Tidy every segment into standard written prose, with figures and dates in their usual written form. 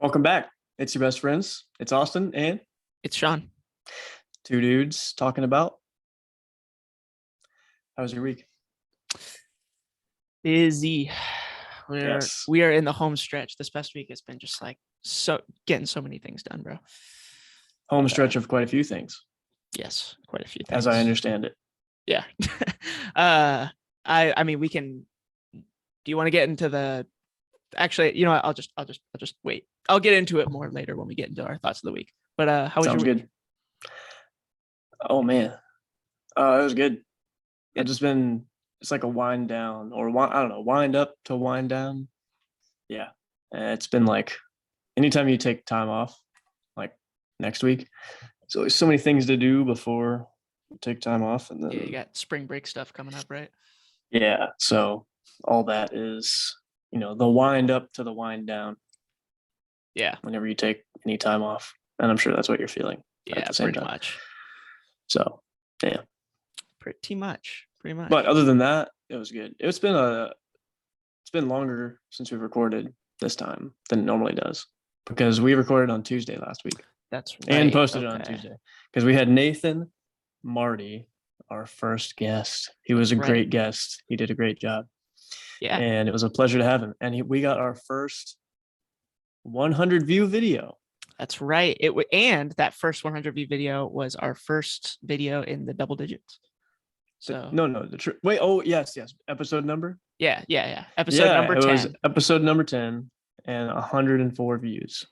Welcome back. It's your best friends. It's Austin and It's Sean. two dudes talking about how was your week? Busy. Yes. We are in the home stretch. This past week has been just like getting so many things done, bro. Home stretch of quite a few things, Yes, quite a few things. as I understand it. Yeah. I mean we can. Do you want to get into the? Actually, you know what? I'll just wait. I'll get into it more later when we get into our thoughts of the week. But how was Sounds your week? good. Oh man, it was good. It's just been it's like a wind down or I don't know, wind up to wind down. Yeah, it's been like anytime you take time off, like next week, there's always so many things to do before you take time off, and then Yeah, you got spring break stuff coming up, right? yeah, so all that is the wind up to the wind down. Yeah. Whenever you take any time off, and I'm sure that's what you're feeling. Yeah, at the same pretty time. much. So yeah. Pretty much. But other than that, it was good. It's been longer since we've recorded this time than it normally does because we recorded on Tuesday last week. That's right. And posted it on Tuesday because we had Nathan Marty, our first guest. He was a great guest. He did a great job. Yeah. And it was a pleasure to have him. And we got our first 100 view video. That's right. And that first 100 view video was our first video in the double digits. So Wait. Oh yes. Episode number. Yeah. Episode number 10. It was episode number 10 and 104 views.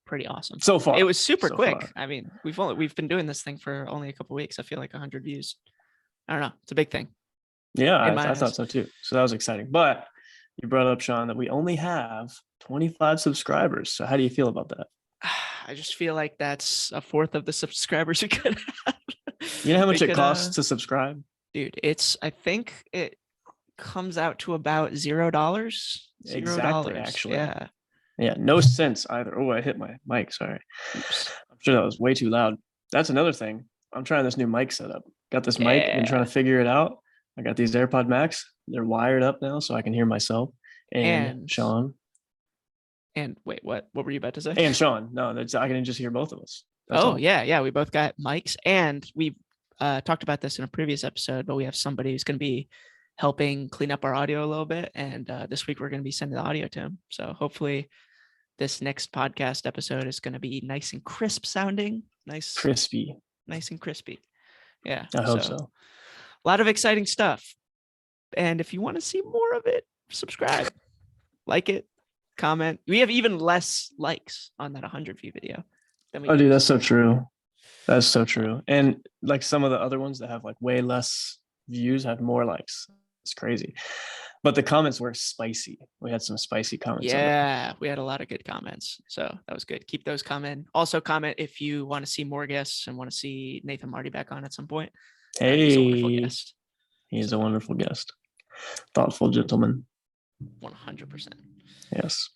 Pretty awesome. So far. It was super quick. Far. I mean, we've been doing this thing for only a couple of weeks. I feel like 100 views. I don't know. It's a big thing. Yeah, I thought so too. So that was exciting. But you brought up, Sean, that we only have 25 subscribers. So how do you feel about that? I just feel like that's a fourth of the subscribers we could have. You know how much it costs to subscribe? Dude, I think it comes out to about $0. Exactly, actually. Yeah. Yeah, no sense either. Oh, I hit my mic. Sorry. Oops. I'm sure that was way too loud. That's another thing. I'm trying this new mic setup. Got this mic and trying to figure it out. I got these AirPod Max. They're wired up now so I can hear myself and Sean. And wait, what were you about to say? And Sean. No, I can just hear both of us. That's all. Yeah. We both got mics, and we talked about this in a previous episode, but we have somebody who's going to be helping clean up our audio a little bit. And this week we're going to be sending the audio to him. So hopefully this next podcast episode is going to be nice and crisp sounding. Nice and crispy. Yeah. I hope so. A lot of exciting stuff. And if you want to see more of it, subscribe, like it, comment. We have even less likes on that 100 view video. Dude, that's so true. That's so true. And like some of the other ones that have like way less views have more likes. It's crazy. But the comments were spicy. We had some spicy comments. Yeah, we had a lot of good comments. So that was good. Keep those coming. Also comment if you want to see more guests and want to see Nathan Marty back on at some point. Hey, he's a wonderful guest. He is a wonderful guest. Thoughtful gentleman. 100%. Yes.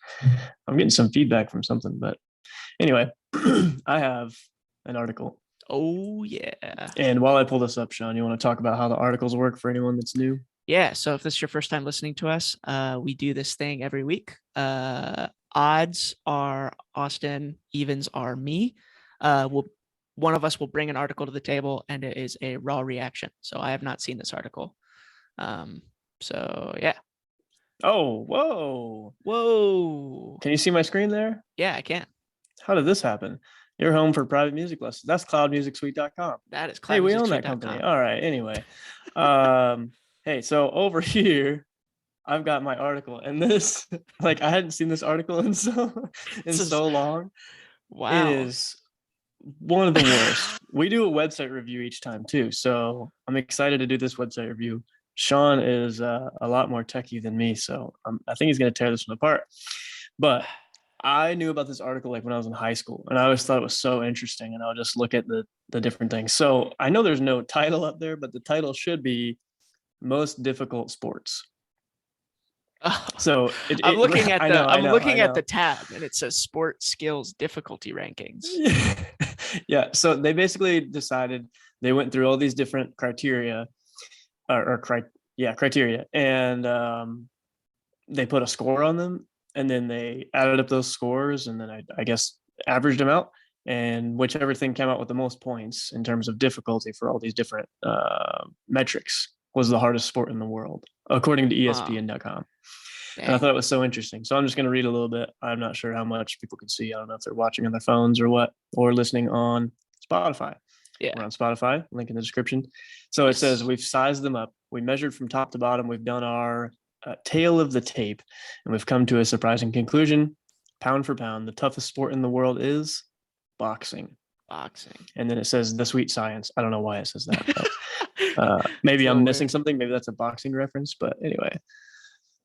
I'm getting some feedback from something, but anyway, I have an article. Oh, yeah. And while I pull this up, Sean, you want to talk about how the articles work for anyone that's new? Yeah. So if this is your first time listening to us, we do this thing every week. Odds are Austin, evens are me. One of us will bring an article to the table, and it is a raw reaction. So I have not seen this article. So yeah. Oh, whoa. Can you see my screen there? Yeah, I can. How did this happen? Your home for private music lessons. That's cloudmusicsuite.com. That is cloudmusicsuite.com. Hey, we own that company. All right. Anyway. Hey, so over here, I've got my article, and this, like, I hadn't seen this article in so long. Wow. It is one of the worst. We do a website review each time too, so I'm excited to do this website review. Sean is a lot more techie than me, so I think he's going to tear this one apart. But I knew about this article like when I was in high school, and I always thought it was so interesting, and I'll just look at the different things. So I know there's no title up there, but the title should be Most Difficult Sports. So I'm looking at the tab, and it says Sport Skills Difficulty Rankings. Yeah. So they basically decided, they went through all these different criteria, criteria, and they put a score on them. and then they added up those scores, and then I guess averaged them out, and whichever thing came out with the most points in terms of difficulty for all these different metrics was the hardest sport in the world, according to ESPN.com. And I thought it was so interesting. So I'm just going to read a little bit. I'm not sure how much people can see. I don't know if they're watching on their phones or what, or listening on Spotify. Yeah. We're on Spotify, link in the description. So it says we've sized them up. We measured from top to bottom. We've done our tail of the tape, and we've come to a surprising conclusion. Pound for pound, the toughest sport in the world is boxing. And then it says the sweet science. I don't know why it says that. But, maybe I'm missing something. Maybe that's a boxing reference. But anyway,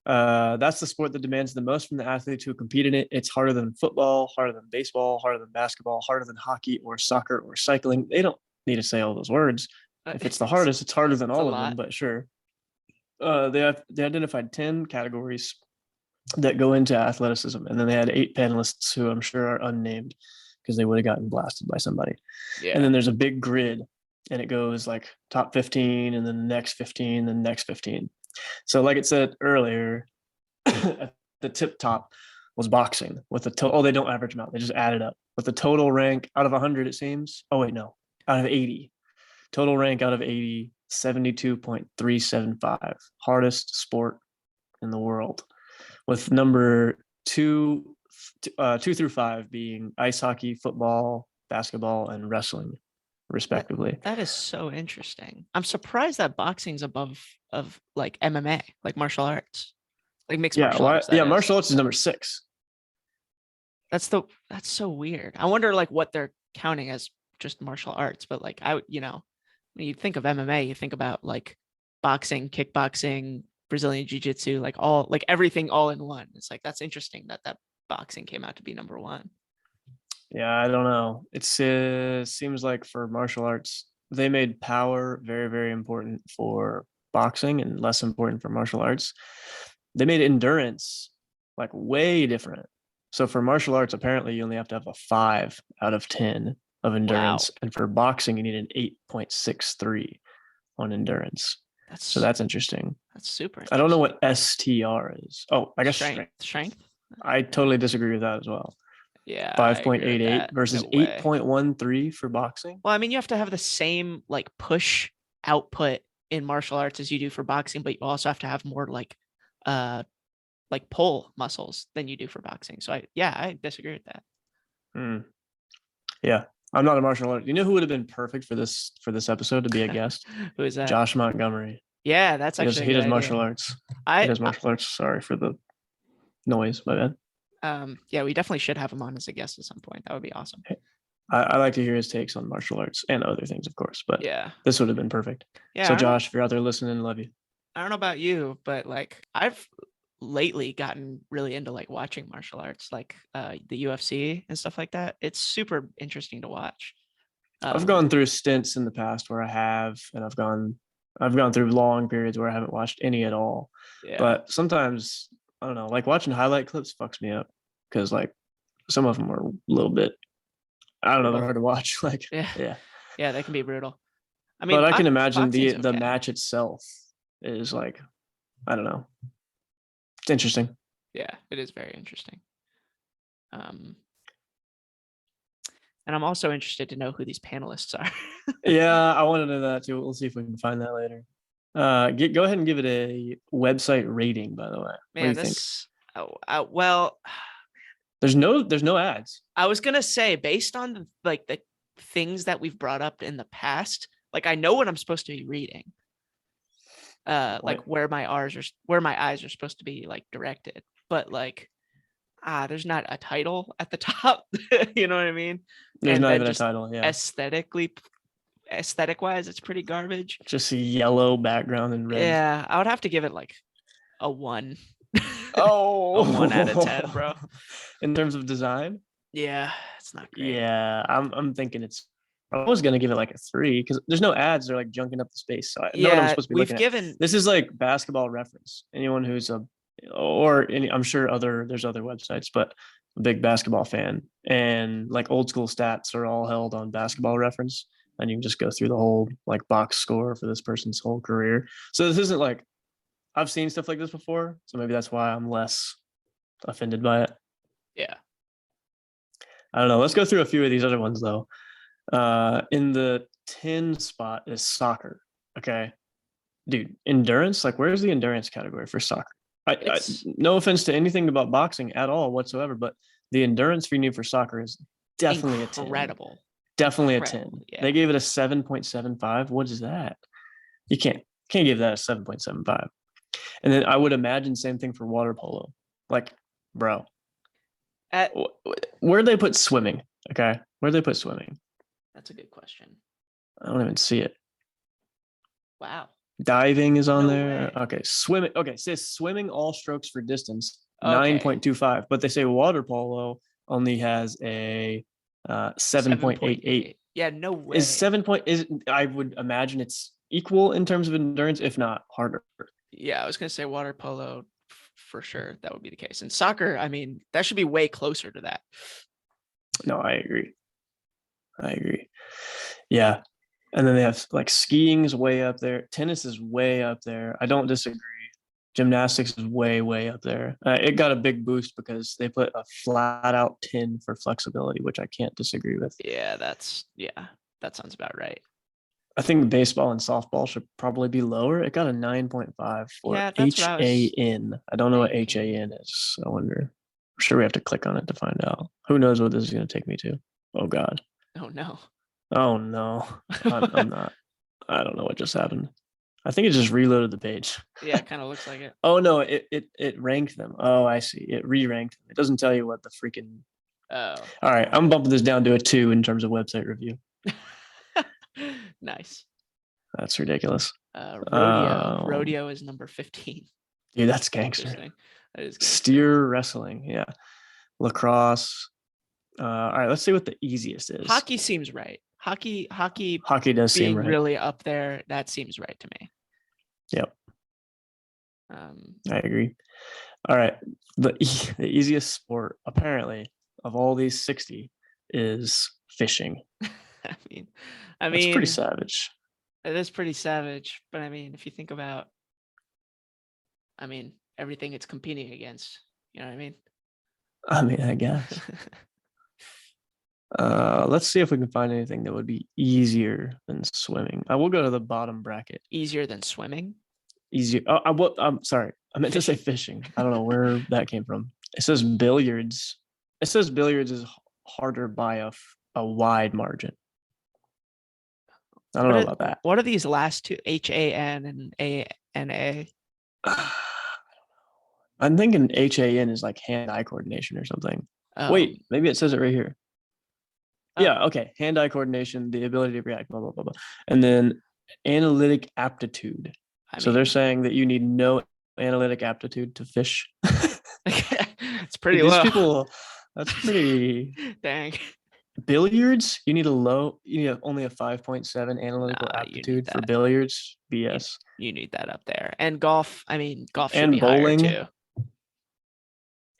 that's the sport that demands the most from the athletes who compete in it. It's harder than football, harder than baseball, harder than basketball, harder than hockey or soccer or cycling. They don't need to say all those words. If it's the hardest, it's harder than all of them, but sure. They identified 10 categories that go into athleticism, and then they had 8 panelists who I'm sure are unnamed because they would have gotten blasted by somebody. Yeah. And then there's a big grid, and it goes like top 15, and then the next 15, then the next 15. So like it said earlier, at the tip top was boxing with the total. Oh, they don't average them out. They just add it up with the total rank out of 100, it seems. Oh, wait, no, out of 80. Total rank out of 80, 72.375. Hardest sport in the world, with number 2 through 5 being ice hockey, football, basketball, and wrestling, respectively. That is so interesting. I'm surprised that boxing's above of like MMA, like martial arts, like mixed martial arts. Yeah, martial arts is number 6. That's so weird. I wonder like what they're counting as just martial arts, but like when you think of MMA, you think about like boxing, kickboxing, Brazilian jiu-jitsu, like everything all in one. It's like, that's interesting that boxing came out to be number 1. Yeah, I don't know. It seems like for martial arts, they made power very, very important for boxing and less important for martial arts. They made endurance like way different. So for martial arts, apparently you only have to have a 5 out of 10 of endurance. Wow. And for boxing, you need an 8.63 on endurance. That's interesting. That's super interesting. I don't know what STR is. Oh, I guess strength. I totally disagree with that as well. Yeah. 5.88 versus 8.13 for boxing. Well, I mean, you have to have the same like push output in martial arts as you do for boxing, but you also have to have more like pull muscles than you do for boxing. So I disagree with that. Yeah. I'm not a martial artist. You know who would have been perfect for this episode to be a guest? Who is that? Josh Montgomery. Yeah, that's actually he does martial arts. He does martial arts. Sorry for the noise, my bad. Yeah, we definitely should have him on as a guest at some point. That would be awesome. I like to hear his takes on martial arts and other things, of course. But yeah, this would have been perfect. Yeah. So Josh, if you're out there listening, love you. I don't know about you, but like I've lately gotten really into like watching martial arts, like the UFC and stuff like that. It's super interesting to watch. I've gone through stints in the past where I have, and I've gone through long periods where I haven't watched any at all. Yeah. But sometimes I don't know, like watching highlight clips fucks me up because like some of them are a little bit, I don't know, they're hard to watch. Like yeah, they can be brutal. I mean, but I can imagine the match itself is like, I don't know. It's interesting. Yeah, it is very interesting. And I'm also interested to know who these panelists are. Yeah, I want to know that too. We'll see if we can find that later. Go ahead and give it a website rating, by the way. Man, what do you think? Well, there's no ads. I was gonna say, based on the things that we've brought up in the past, like I know what I'm supposed to be reading. Like where my eyes are supposed to be like directed, but like there's not a title at the top. You know what I mean? There's not even a title. Yeah. Aesthetic wise, it's pretty garbage. Just a yellow background and red. Yeah, I would have to give it like a 1. Oh, a 1 out of 10, bro. In terms of design? Yeah, it's not great. Yeah, I'm thinking I was gonna give it like a 3 because there's no ads. They're like junking up the space. So I know what I'm supposed to be looking at. This is like Basketball Reference. Anyone who's I'm sure there's other websites, but a big basketball fan, and like old school stats are all held on Basketball Reference, and you can just go through the whole like box score for this person's whole career. So this isn't like, I've seen stuff like this before, so maybe that's why I'm less offended by it. Yeah. I don't know. Let's go through a few of these other ones though. In the 10 spot is soccer. Okay. Dude, endurance, like where's the endurance category for soccer? No offense to anything about boxing at all whatsoever, but the endurance you need for soccer is definitely incredible. A 10. Definitely a 10. Yeah. They gave it a 7.75. What is that? You can't give that a 7.75. And then I would imagine same thing for water polo. Like, bro, where'd they put swimming? Okay, where'd they put swimming? That's a good question. I don't even see it. Wow. Diving is on there. Way. Okay, swimming. Okay, it says swimming all strokes for distance, okay. 9.25. But they say water polo only has a 7.88. Yeah, no way. I would imagine it's equal in terms of endurance, if not harder. Yeah, I was gonna say water polo for sure. That would be the case. And soccer, I mean, that should be way closer to that. No, I agree. Yeah. And then they have like skiing is way up there. Tennis is way up there. I don't disagree. Gymnastics is way, way up there. It got a big boost because they put a flat out 10 for flexibility, which I can't disagree with. Yeah, that sounds about right. I think baseball and softball should probably be lower. It got a 9.5 for HAN. I don't know what HAN is. I wonder. I'm sure we have to click on it to find out. Who knows what this is going to take me to? Oh, God. Oh, no. Oh, no. I'm not. I don't know what just happened. I think it just reloaded the page. Yeah, it kind of looks like it. Oh, no. It ranked them. Oh, I see. It re-ranked them. It doesn't tell you what the freaking... Oh. All right. I'm bumping this down to a 2 in terms of website review. Nice. That's ridiculous. Rodeo is number 15. Dude, that's gangster. That is gangster. Steer wrestling, yeah. Lacrosse. All right, let's see what the easiest is. Hockey seems right. Hockey does seem right. Really up there. That seems right to me. Yep. I agree. All right, the easiest sport apparently of all these 60 is fishing. I mean, it's pretty savage. It is pretty savage, but I mean, if you think about, everything it's competing against, you know what I mean? I guess. Let's see if we can find anything that would be easier than swimming. I will go to the bottom bracket. Easier than swimming? Easier. I'm sorry. I meant to say fishing. I don't know where that came from. It says billiards. It says billiards is harder by a wide margin. I don't know about that. What are these last two? HAN and ANA? I'm thinking HAN is like hand-eye coordination or something. Wait, maybe it says it right here. Yeah, okay. Hand-eye coordination, the ability to react, blah, blah, blah, blah. And then analytic aptitude. So they're saying that you need no analytic aptitude to fish. It's pretty low. These people, that's pretty... Dang. Billiards, you need only a 5.7 analytical aptitude for billiards. BS. You need that up there. And golf, golf should and be bowling higher too.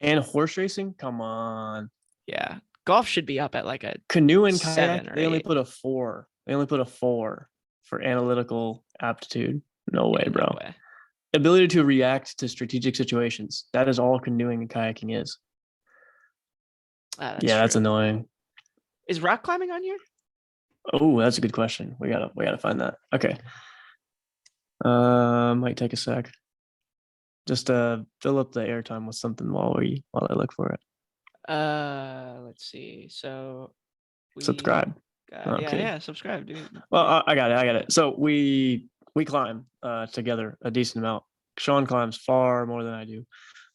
And horse racing, come on. Yeah, golf should be up at like a canoe and kayak. They only put a 4. They only put a 4 for analytical aptitude. No way, bro. No way. Ability to react to strategic situations. That is all canoeing and kayaking is. That's annoying. Is rock climbing on here? Oh, that's a good question. We gotta find that. Okay. Might take a sec. Just fill up the airtime with something while I look for it. Let's see. So subscribe. Subscribe, dude. Well, I got it. So we climb together a decent amount. Sean climbs far more than I do,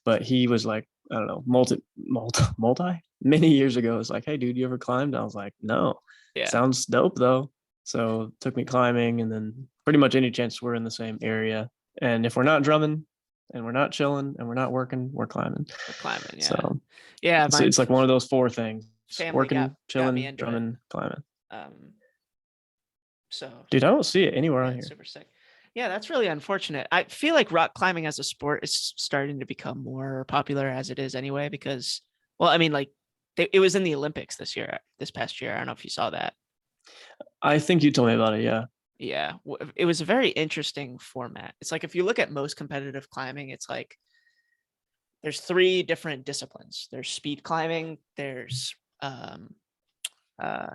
but he was like, I don't know, multi many years ago. It's like, hey, dude, you ever climbed? I was like, no. Yeah. Sounds dope though. So took me climbing, and then pretty much any chance we're in the same area. And if we're not drumming and we're not chilling and we're not working, we're climbing. We're climbing, yeah. So yeah, it's like one of those 4 things: working, chilling, drumming, climbing. So dude, I don't see it anywhere on here. Super sick. Yeah, that's really unfortunate. I feel like rock climbing as a sport is starting to become more popular as it is anyway, because, it was in the Olympics this past year. I don't know if you saw that. I think you told me about it. Yeah. Yeah. It was a very interesting format. It's like, if you look at most competitive climbing, it's like there's 3 different disciplines. There's speed climbing, there's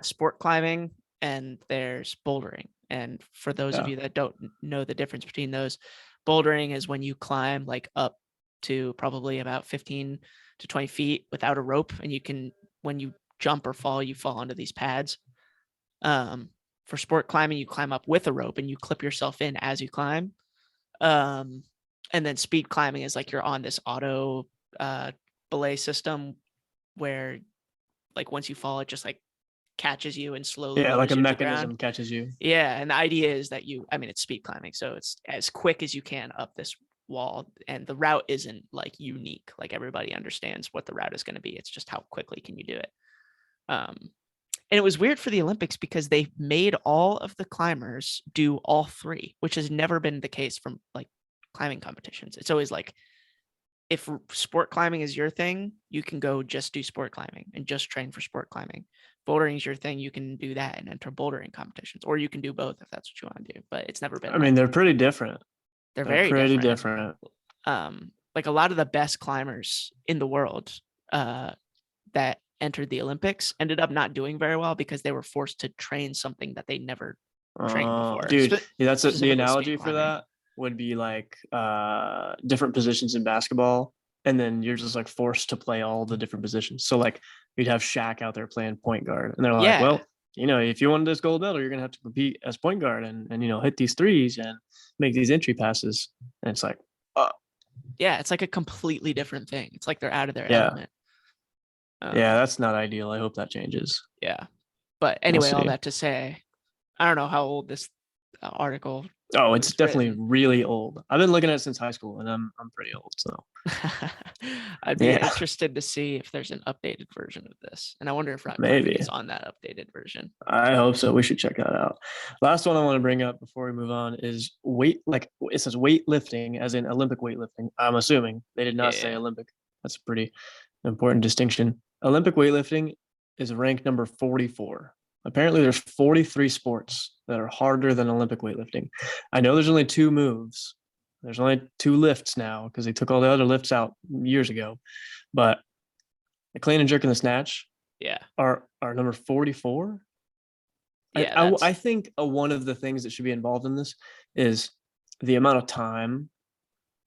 sport climbing, and there's bouldering. And for those of you that don't know the difference between those, bouldering is when you climb like up to probably about 15 to 20 feet without a rope, and you can, when you jump or fall, you fall onto these pads. For sport climbing, you climb up with a rope and you clip yourself in as you climb. And then speed climbing is like you're on this auto belay system where like once you fall, it just like catches you and slowly like a you to the mechanism ground. catches you. Yeah, and the idea is that it's speed climbing, so it's as quick as you can up this wall, and the route isn't like unique, like everybody understands what the route is going to be. It's just how quickly can you do it. And it was weird for the Olympics because they made all of the climbers do all 3, which has never been the case from like climbing competitions. It's always like, if sport climbing is your thing, you can go just do sport climbing and just train for sport climbing. Bouldering is your thing, you can do that and enter bouldering competitions, or you can do both if that's what you want to do. But it's never been. I mean, they're pretty different. They're very pretty different. Like a lot of the best climbers in the world that entered the Olympics ended up not doing very well because they were forced to train something that they never trained before. Dude, that's the analogy for climbing. that would be like different positions in basketball, and then you're just like forced to play all the different positions. So like you'd have Shaq out there playing point guard, and they're like, well, if you want this gold medal, you're gonna have to compete as point guard and hit these threes and make these entry passes. And it's like, it's like a completely different thing. It's like they're out of their element. That's not ideal. I hope that changes. Yeah, but anyway, all that to say, I don't know how old this article. Oh, it's definitely really old. I've been looking at it since high school, and I'm pretty old, so I'd be interested to see if there's an updated version of this, and I wonder if Rock maybe is on that updated version. I hope so. We should check that out. Last one I want to bring up before we move on is weight. Like it says weightlifting, as in Olympic weightlifting. I'm assuming they did not say Olympic. That's a pretty important distinction. Olympic weightlifting is ranked number 44. Apparently, there's 43 sports that are harder than Olympic weightlifting. I know there's only 2 moves. There's only 2 lifts now because they took all the other lifts out years ago. But the clean and jerk and the snatch are number 44. I think one of the things that should be involved in this is the amount of time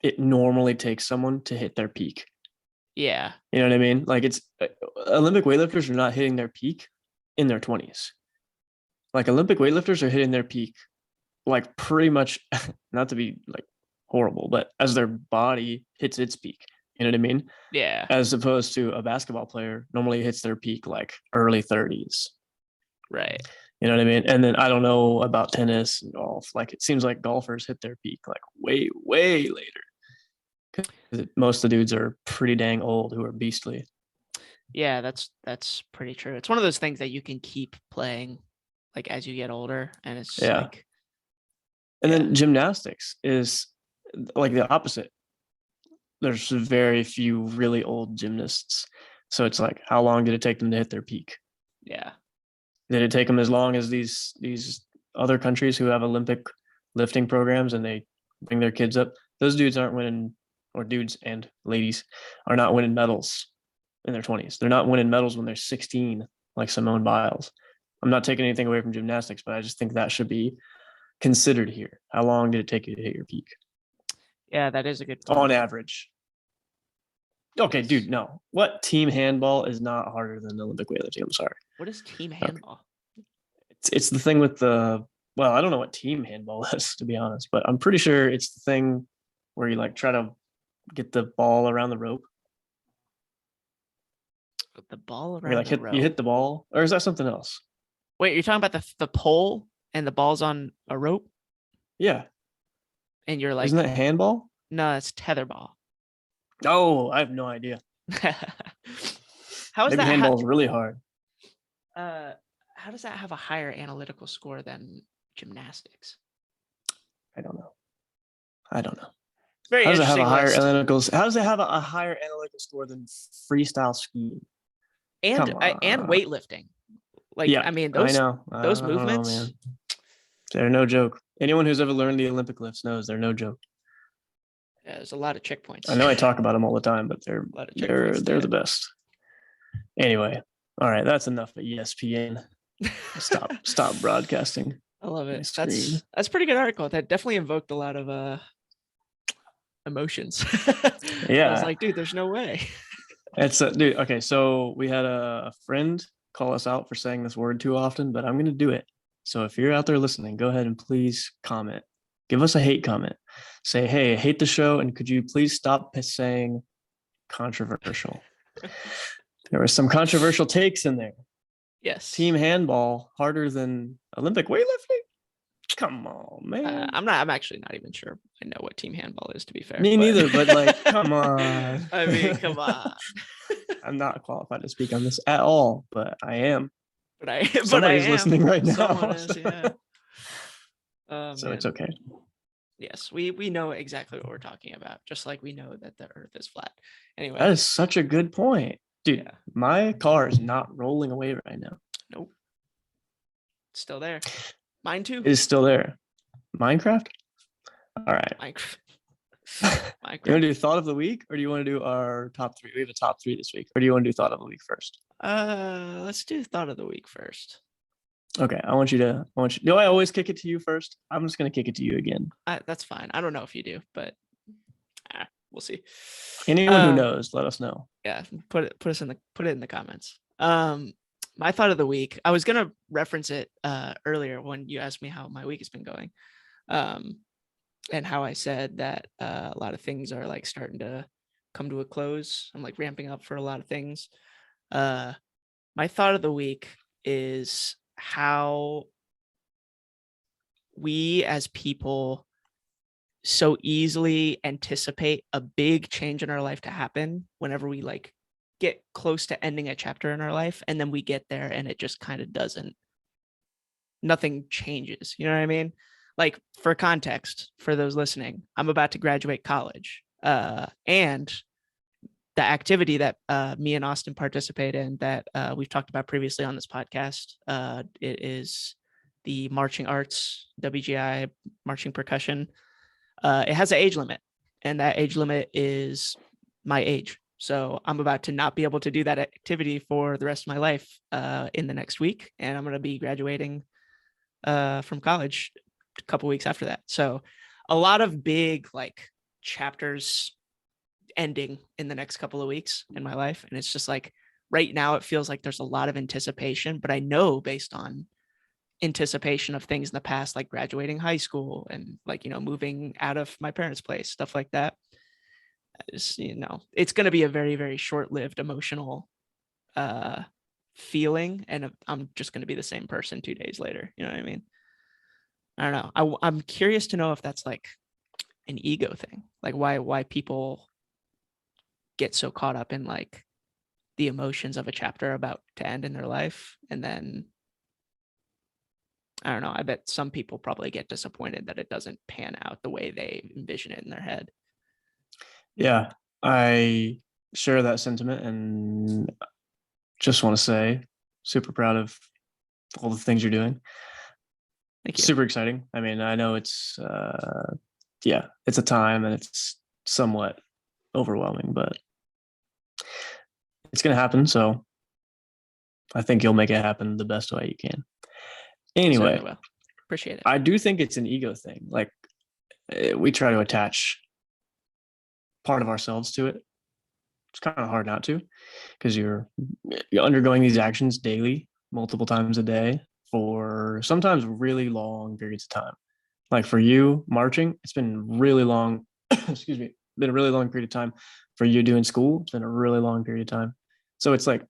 it normally takes someone to hit their peak. Yeah. You know what I mean? Like it's Olympic weightlifters are not hitting their peak in their 20s. Like Olympic weightlifters are hitting their peak like pretty much, not to be like horrible, but as their body hits its peak. You know what I mean? Yeah. As opposed to a basketball player normally hits their peak like early 30s. Right. You know what I mean? And then I don't know about tennis and golf. Like it seems like golfers hit their peak like way, way later. Because most of the dudes are pretty dang old who are beastly. Yeah, that's pretty true. It's one of those things that you can keep playing like as you get older, and it's just like. And then gymnastics is like the opposite. There's very few really old gymnasts. So it's like, how long did it take them to hit their peak? Yeah. Did it take them as long as these other countries who have Olympic lifting programs and they bring their kids up? Those dudes aren't winning, or dudes and ladies are not winning medals in their 20s. They're not winning medals when they're 16, like Simone Biles. I'm not taking anything away from gymnastics, but I just think that should be considered here. How long did it take you to hit your peak? Yeah, that is a good point. On average. Okay, dude, no. What? Team handball is not harder than Olympic weightlifting. I'm sorry. What is team handball? It's the thing with the, well, I don't know what team handball is, to be honest, but I'm pretty sure it's the thing where you like try to get the ball around the rope. The ball around the rope. You hit the ball, or is that something else? Wait, you're talking about the pole and the ball's on a rope? Yeah. And you're like, isn't that handball? No, it's tetherball. Oh, I have no idea. How is that? Handball is really hard. How does that have a higher analytical score than gymnastics? I don't know. Very how does it have a higher list. How does it have a higher analytical score than freestyle skiing? And weightlifting. Like, yeah, I mean, those movements, know, man. They're no joke. Anyone who's ever learned the Olympic lifts knows they're no joke. Yeah, there's a lot of checkpoints. I know I talk about them all the time, but they're A lot of checkpoints the best. Anyway, all right, that's enough of ESPN. Stop broadcasting. I love My it. screen. That's a pretty good article. That definitely invoked a lot of emotions. Yeah. I was like, dude, there's no way. It's dude. Okay, so we had a friend call us out for saying this word too often, but I'm gonna do it. So if you're out there listening, go ahead and please comment. Give us a hate comment. Say, hey, I hate the show, and could you please stop saying controversial? There were some controversial takes in there. Yes. Team handball harder than Olympic weightlifting? Come on, man. I'm actually not even sure I know what team handball is, to be fair. Me neither, but like, come on. I mean, come on. I'm not qualified to speak on this at all, but I am. Somebody's listening right now. Someone is, yeah. So Man. it's okay. Yes, we know exactly what we're talking about, just like we know that the earth is flat. Anyway. That is such a good point. Dude, my car is not rolling away right now. Nope. It's still there. Mine too. It is still there. Minecraft? All right. Minecraft. You want to do thought of the week, or do you want to do our top three? We have a top three this week. Or do you want to do thought of the week first? Let's do thought of the week first. Okay, I want you. Do I always kick it to you first? I'm just gonna kick it to you again. That's fine. I don't know if you do, but we'll see. Anyone who knows, let us know. Yeah, put it in the comments. My thought of the week. I was gonna reference it earlier when you asked me how my week has been going, and how I said that a lot of things are like starting to come to a close. I'm like ramping up for a lot of things. My thought of the week is how we as people so easily anticipate a big change in our life to happen whenever we like get close to ending a chapter in our life, and then we get there and it just kind of nothing changes. You know what I mean? Like, for context, for those listening, I'm about to graduate college, and the activity that me and Austin participate in that we've talked about previously on this podcast, it is the marching arts, WGI, marching percussion. It has an age limit, and that age limit is my age. So I'm about to not be able to do that activity for the rest of my life in the next week, and I'm going to be graduating from college a couple weeks after that. So a lot of big like chapters ending in the next couple of weeks in my life, and it's just like right now it feels like there's a lot of anticipation, but I know based on anticipation of things in the past, like graduating high school and like, moving out of my parents' place, stuff like that, it's going to be a very, very short-lived emotional feeling, and I'm just going to be the same person 2 days later. You know what I mean? I don't know. I'm curious to know if that's like an ego thing, like why people get so caught up in like the emotions of a chapter about to end in their life, and then I don't know. I bet some people probably get disappointed that it doesn't pan out the way they envision it in their head. Yeah, I share that sentiment, and just want to say, super proud of all the things you're doing. Thank you. Super exciting. I mean, I know it's it's a time and it's somewhat overwhelming, but it's going to happen. So I think you'll make it happen the best way you can. Anyway, appreciate it. I do think it's an ego thing. Like, we try to attach part of ourselves to it. It's kind of hard not to, because you're undergoing these actions daily, multiple times a day, for sometimes really long periods of time. Like for you, marching, it's been really long. Excuse me, been a really long period of time. For you doing school, it's been a really long period of time. So it's like,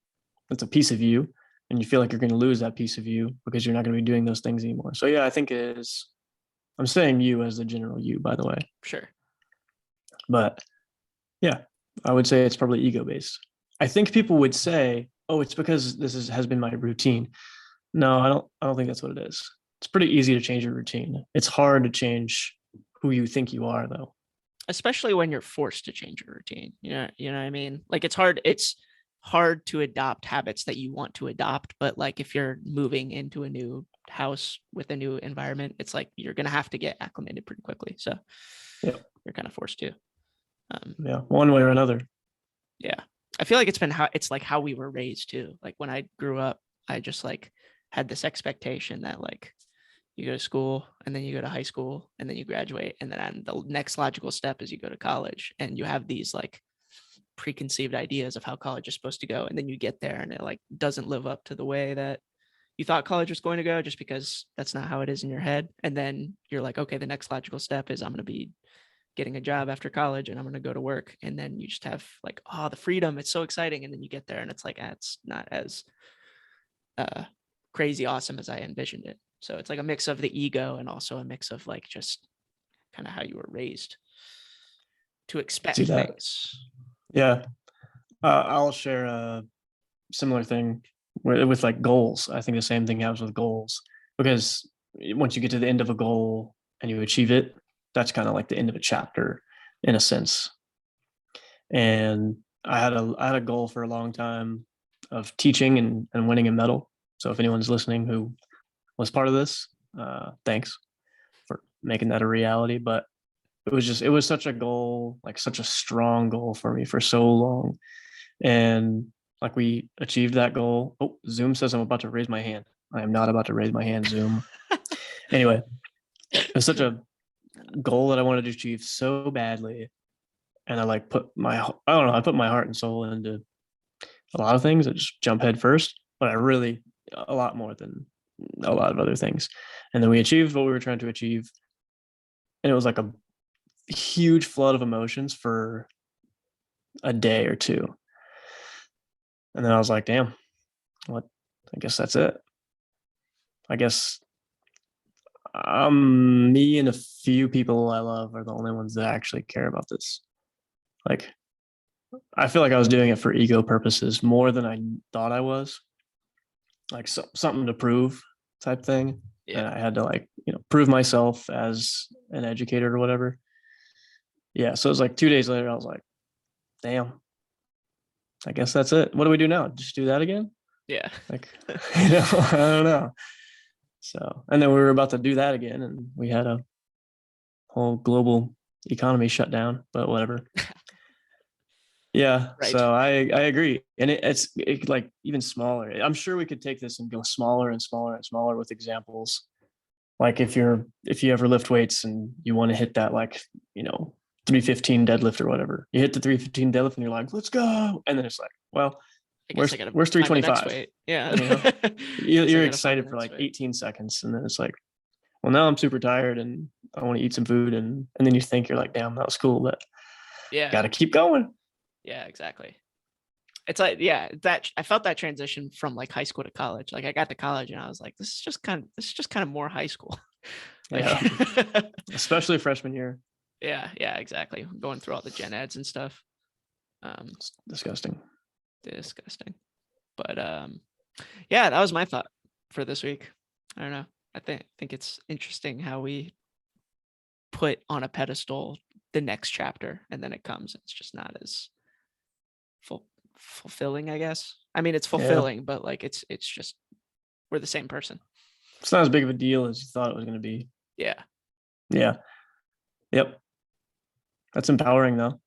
it's a piece of you, and you feel like you're going to lose that piece of you because you're not going to be doing those things anymore. So yeah, I think it is. I'm saying you as the general you, by the way. Sure. But yeah, I would say it's probably ego based. I think people would say, "Oh, it's because has been my routine." No, I don't think that's what it is. It's pretty easy to change your routine. It's hard to change who you think you are, though. Especially when you're forced to change your routine. You know what I mean? Like it's hard to adopt habits that you want to adopt, but like if you're moving into a new house with a new environment, it's like you're gonna have to get acclimated pretty quickly. So yeah, you're kind of forced to. Yeah, one way or another. Yeah. I feel like it's like how we were raised too. Like when I grew up, I just like had this expectation that like you go to school and then you go to high school and then you graduate. And then the next logical step is you go to college, and you have these like preconceived ideas of how college is supposed to go. And then you get there and it like doesn't live up to the way that you thought college was going to go, just because that's not how it is in your head. And then you're like, okay, the next logical step is I'm going to be getting a job after college and I'm going to go to work. And then you just have like, oh, the freedom, it's so exciting. And then you get there and it's like, it's not as crazy awesome as I envisioned it. So it's like a mix of the ego and also a mix of like just kind of how you were raised to expect things. Yeah. I'll share a similar thing with like goals. I think the same thing happens with goals, because once you get to the end of a goal and you achieve it, that's kind of like the end of a chapter in a sense. And I had a goal for a long time of teaching and winning a medal. So if anyone's listening who was part of this, thanks for making that a reality. But it was such a goal, like such a strong goal for me for so long. And like we achieved that goal. Oh, Zoom says I'm about to raise my hand. I am not about to raise my hand, Zoom. Anyway, it was such a goal that I wanted to achieve so badly. And I like put my heart and soul into a lot of things. I just jump head first, but a lot more than a lot of other things. And then we achieved what we were trying to achieve. And it was like a huge flood of emotions for a day or two. And then I was like, damn, what? I guess that's it. I guess me and a few people I love are the only ones that actually care about this. Like, I feel like I was doing it for ego purposes more than I thought I was. Like something to prove type thing. Yeah. And I had to like, prove myself as an educator or whatever. Yeah. So it was like 2 days later, I was like, damn, I guess that's it. What do we do now? Just do that again? Yeah. Like, I don't know. So, and then we were about to do that again, and we had a whole global economy shut down, but whatever. Yeah. Right. So I agree. And it's like even smaller. I'm sure we could take this and go smaller and smaller and smaller with examples. Like if you ever lift weights and you want to hit that, like, 315 deadlift or whatever, you hit the 315 deadlift and you're like, let's go. And then it's like, well, where's 325? Yeah. You're excited for like 18 seconds. And then it's like, well, now I'm super tired and I want to eat some food. And then you think you're like, damn, that was cool, but yeah, got to keep going. Yeah, exactly. It's like, yeah, that I felt that transition from like high school to college. Like I got to college and I was like, this is just kind of more high school. Like, yeah. Especially freshman year. Yeah, exactly. Going through all the gen eds and stuff. It's disgusting. But yeah, that was my thought for this week. I don't know. I think it's interesting how we put on a pedestal the next chapter, and then it comes. It's just not as fulfilling, I guess. I mean, it's fulfilling, but like it's just we're the same person. It's not as big of a deal as you thought it was going to be. Yeah. Yep. That's empowering, though.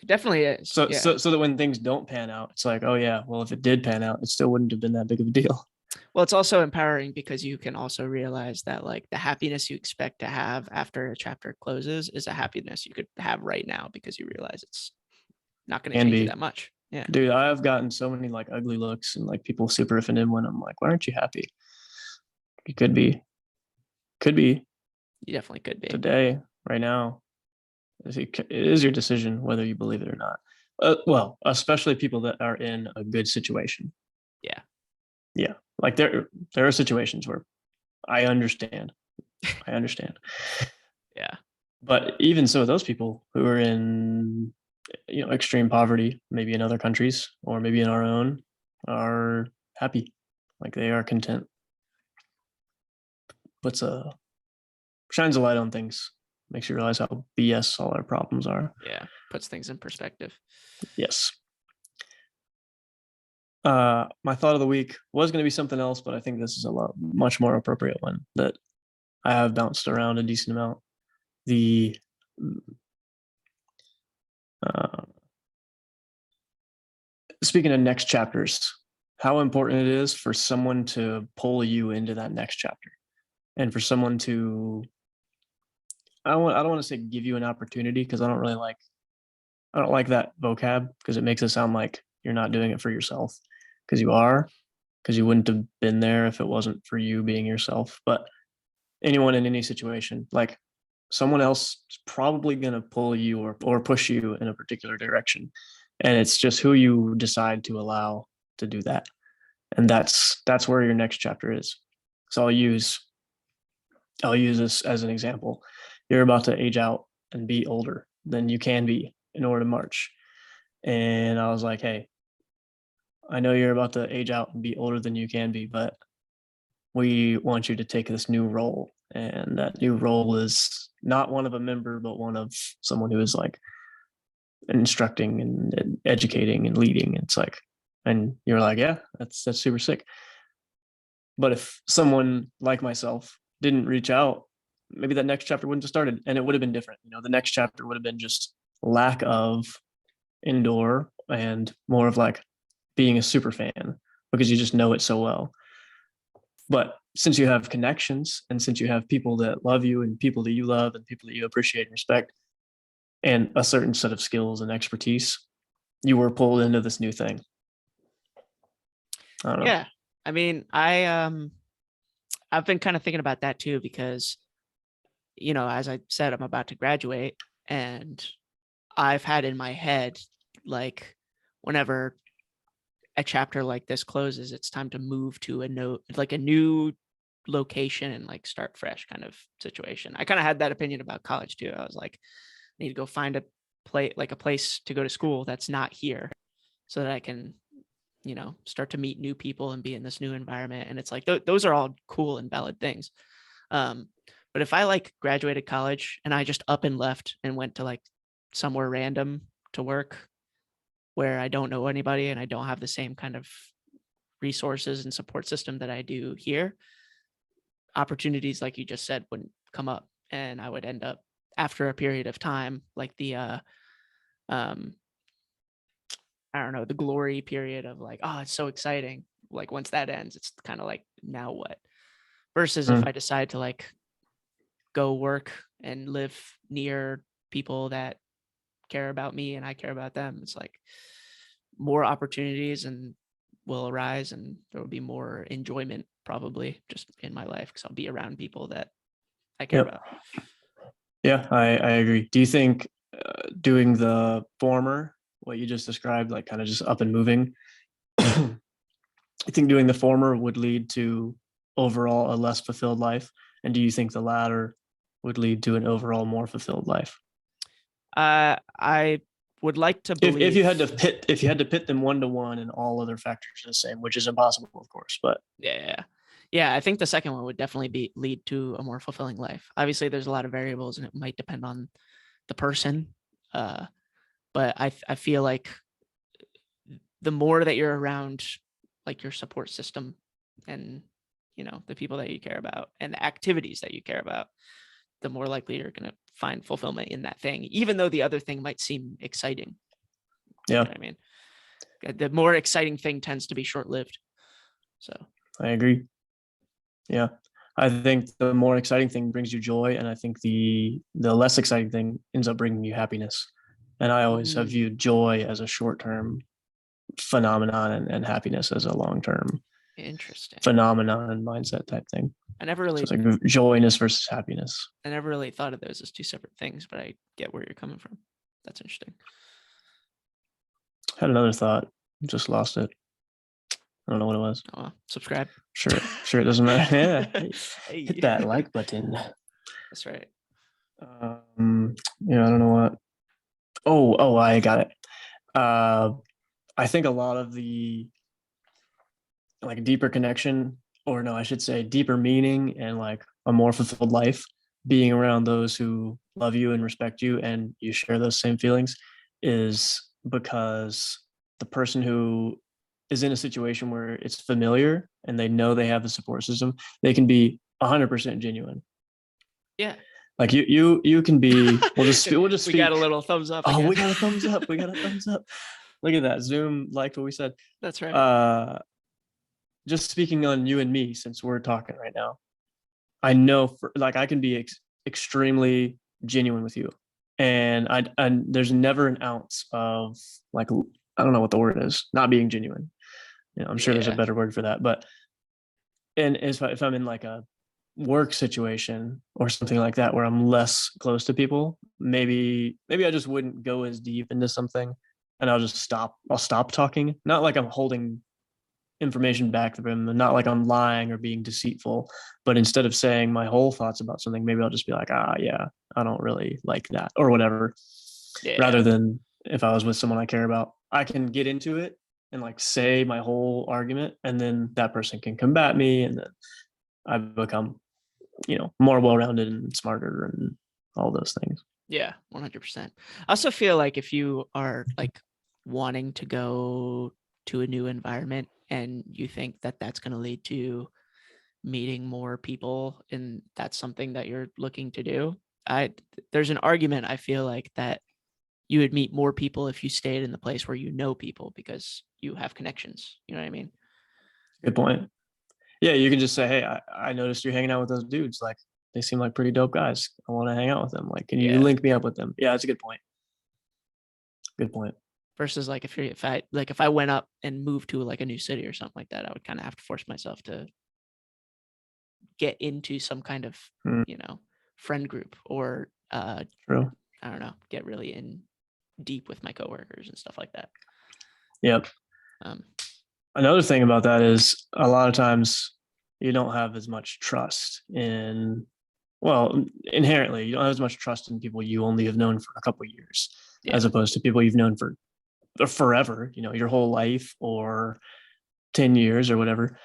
It definitely is. So that when things don't pan out, it's like, oh yeah, well, if it did pan out, it still wouldn't have been that big of a deal. Well, it's also empowering because you can also realize that like the happiness you expect to have after a chapter closes is a happiness you could have right now because you realize it's not going to change you that much. Yeah. Dude, I've gotten so many like ugly looks and like people super offended when I'm like, why aren't you happy? You could be. You definitely could be. Today, right now. It is your decision whether you believe it or not. Well, especially people that are in a good situation. Yeah. Like there are situations where I understand. Yeah. But even so, those people who are in, extreme poverty, maybe in other countries or maybe in our own, are happy. Like they are content. Shines a light on things. Makes you realize how BS all our problems are. Yeah, puts things in perspective. Yes. My thought of the week was going to be something else, but I think this is much more appropriate one that I have bounced around a decent amount. The Speaking of next chapters, how important it is for someone to pull you into that next chapter, and for someone to, I don't want to say give you an opportunity, because I don't like that vocab, because it makes it sound like you're not doing it for yourself, because you are, because you wouldn't have been there if it wasn't for you being yourself. But anyone in any situation, like, someone else is probably going to pull you or push you in a particular direction. And it's just who you decide to allow to do that. And that's where your next chapter is. So I'll use this as an example. You're about to age out and be older than you can be in order to march. And I was like, hey, I know you're about to age out and be older than you can be, but we want you to take this new role. And that new role is not one of a member, but one of someone who is like instructing and educating and leading. It's like, and you're like, yeah, that's super sick. But if someone like myself didn't reach out, maybe that next chapter wouldn't have started, and it would have been different. The next chapter would have been just lack of indoor and more of like being a super fan, because you just know it so well. But since you have connections, and since you have people that love you and people that you love and people that you appreciate and respect, and a certain set of skills and expertise, you were pulled into this new thing. I don't know. Yeah. I mean, I've been kind of thinking about that too, because, as I said, I'm about to graduate, and I've had in my head, like, whenever a chapter like this closes, it's time to move to a new location and like start fresh kind of situation. I kind of had that opinion about college too. I was like, I need to go find a place to go to school that's not here, so that I can, start to meet new people and be in this new environment. And it's like, those are all cool and valid things. But if I like graduated college and I just up and left and went to like somewhere random to work where I don't know anybody and I don't have the same kind of resources and support system that I do here, opportunities, like you just said, wouldn't come up. And I would end up, after a period of time, like the I don't know, the glory period of like, oh, it's so exciting. Like, once that ends, it's kind of like, now what? Versus if I decide to like go work and live near people that care about me and I care about them, it's like more opportunities and will arise, and there will be more enjoyment probably just in my life, because I'll be around people that I care about. Yeah, I agree. Do you think doing the former, what you just described, like kind of just up and moving, I think doing the former would lead to overall a less fulfilled life? And do you think the latter would lead to an overall more fulfilled life? I would like to believe, if you had to pit them 1-to-1 and all other factors are the same, which is impossible, of course, but yeah, I think the second one would definitely lead to a more fulfilling life. Obviously, there's a lot of variables, and it might depend on the person. But I feel like the more that you're around like your support system and, the people that you care about and the activities that you care about, the more likely you're going to find fulfillment in that thing, even though the other thing might seem exciting. Yeah. You know what I mean, the more exciting thing tends to be short-lived. So I agree. Yeah. I think the more exciting thing brings you joy, and I think the less exciting thing ends up bringing you happiness. And I always have viewed joy as a short-term phenomenon, and happiness as a long-term phenomenon and mindset type thing. I never really, so it's like joyness versus happiness. I never really thought of those as two separate things, but I get where you're coming from. That's interesting. Had another thought, just lost it. I don't know what it was. Oh, subscribe. Sure, it doesn't matter. Yeah, hit that like button. That's right. I don't know what. Oh, I got it. I think a lot of the like deeper connection, or no, I should say deeper meaning, and like a more fulfilled life, being around those who love you and respect you and you share those same feelings, is because the person who is in a situation where it's familiar and they know they have the support system, they can be 100% genuine. Yeah. Like you can be. We'll just We speak. got a little thumbs up. Oh, again. we got a thumbs up. We got a thumbs up. Look at that. Zoom liked what we said. That's right. Just speaking on you and me, since we're talking right now, I know I can be extremely genuine with you, and there's never an ounce of like, I don't know what the word is, not being genuine. I'm sure there's a better word for that, but and if I'm in like a work situation or something like that where I'm less close to people, maybe I just wouldn't go as deep into something, and I'll stop talking. Not like I'm holding information back to them, and not like I'm lying or being deceitful, but instead of saying my whole thoughts about something, maybe I'll just be like, yeah, I don't really like that or whatever. Rather than if I was with someone I care about, I can get into it and like say my whole argument, and then that person can combat me, and then I become, more well-rounded and smarter and all those things. Yeah, 100%. I also feel like if you are like wanting to go to a new environment and you think that that's going to lead to meeting more people and that's something that you're looking to do, there's an argument I feel like that you would meet more people if you stayed in the place where you know people because you have connections. You know what I mean? Good point. Yeah, you can just say, hey, I noticed you're hanging out with those dudes. Like, they seem like pretty dope guys. I want to hang out with them. Like, can you link me up with them? Yeah, that's a good point. Good point. Versus like if I went up and moved to like a new city or something like that, I would kind of have to force myself to get into some kind of friend group or True. I don't know, get really in deep with my coworkers and stuff like that. Yep. Another thing about that is a lot of times you don't have as much trust inherently, you don't have as much trust in people you only have known for a couple of years, as opposed to people you've known for forever, your whole life or 10 years or whatever.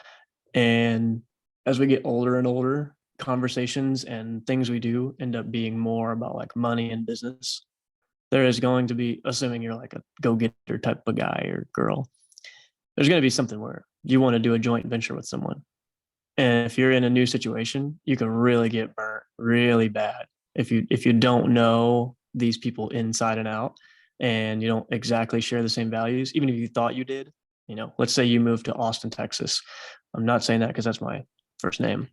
And as we get older and older, conversations and things we do end up being more about like money and business. There is going to be, assuming you're like a go-getter type of guy or girl, there's going to be something where you want to do a joint venture with someone. And if you're in a new situation, you can really get burnt really bad if you don't know these people inside and out, and you don't exactly share the same values, even if you thought you did. Let's say you moved to Austin, Texas. I'm not saying that because that's my first name,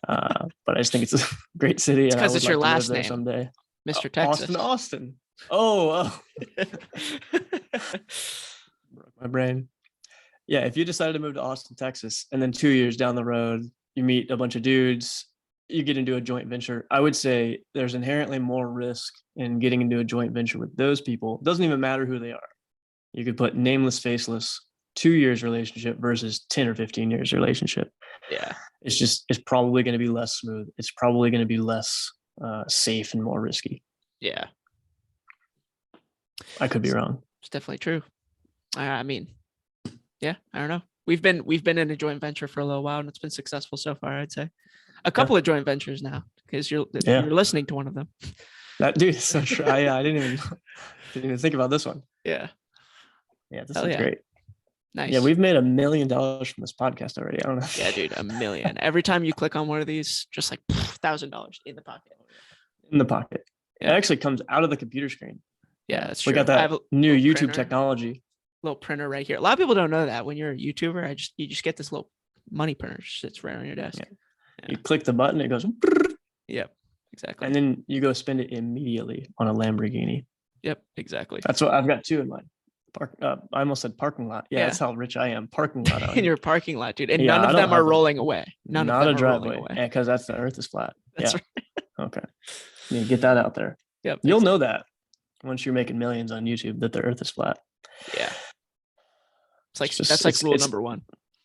but I just think it's a great city. It's because it's your last name someday. Mr. Texas. Austin. Oh. Broke my brain. Yeah, if you decided to move to Austin, Texas, and then 2 years down the road, you meet a bunch of dudes, you get into a joint venture, I would say there's inherently more risk in getting into a joint venture with those people. It doesn't even matter who they are. You could put nameless, faceless, 2 years relationship versus 10 or 15 years relationship. Yeah. It's probably going to be less smooth. It's probably going to be less safe and more risky. Yeah. I could be wrong. It's definitely true. I mean, yeah, I don't know. We've been in a joint venture for a little while and it's been successful so far, I'd say. A couple of joint ventures now because you're listening to one of them. That dude is so true. I didn't even think about this one. Yeah. Yeah, this is great. Nice. Yeah, we've made $1 million from this podcast already. I don't know. Yeah, dude, $1 million. Every time you click on one of these, just like $1,000 in the pocket. In the pocket. Yeah. It actually comes out of the computer screen. Yeah, that's true. We got that new YouTube technology. Little printer right here. A lot of people don't know that when you're a YouTuber, you just get this little money printer sits right on your desk. Yeah. You click the button, it goes. Yep, exactly. And then you go spend it immediately on a Lamborghini. Yep, exactly. That's what I've got two in mine. I almost said parking lot. Yeah, that's how rich I am. Parking lot. In your parking lot, dude. And none of them are rolling away. None of them are rolling away. Yeah, because that's the earth is flat. That's right. Okay. Yeah, get that out there. Yep. You'll know that once you're making millions on YouTube that the earth is flat. Yeah. That's like rule number one.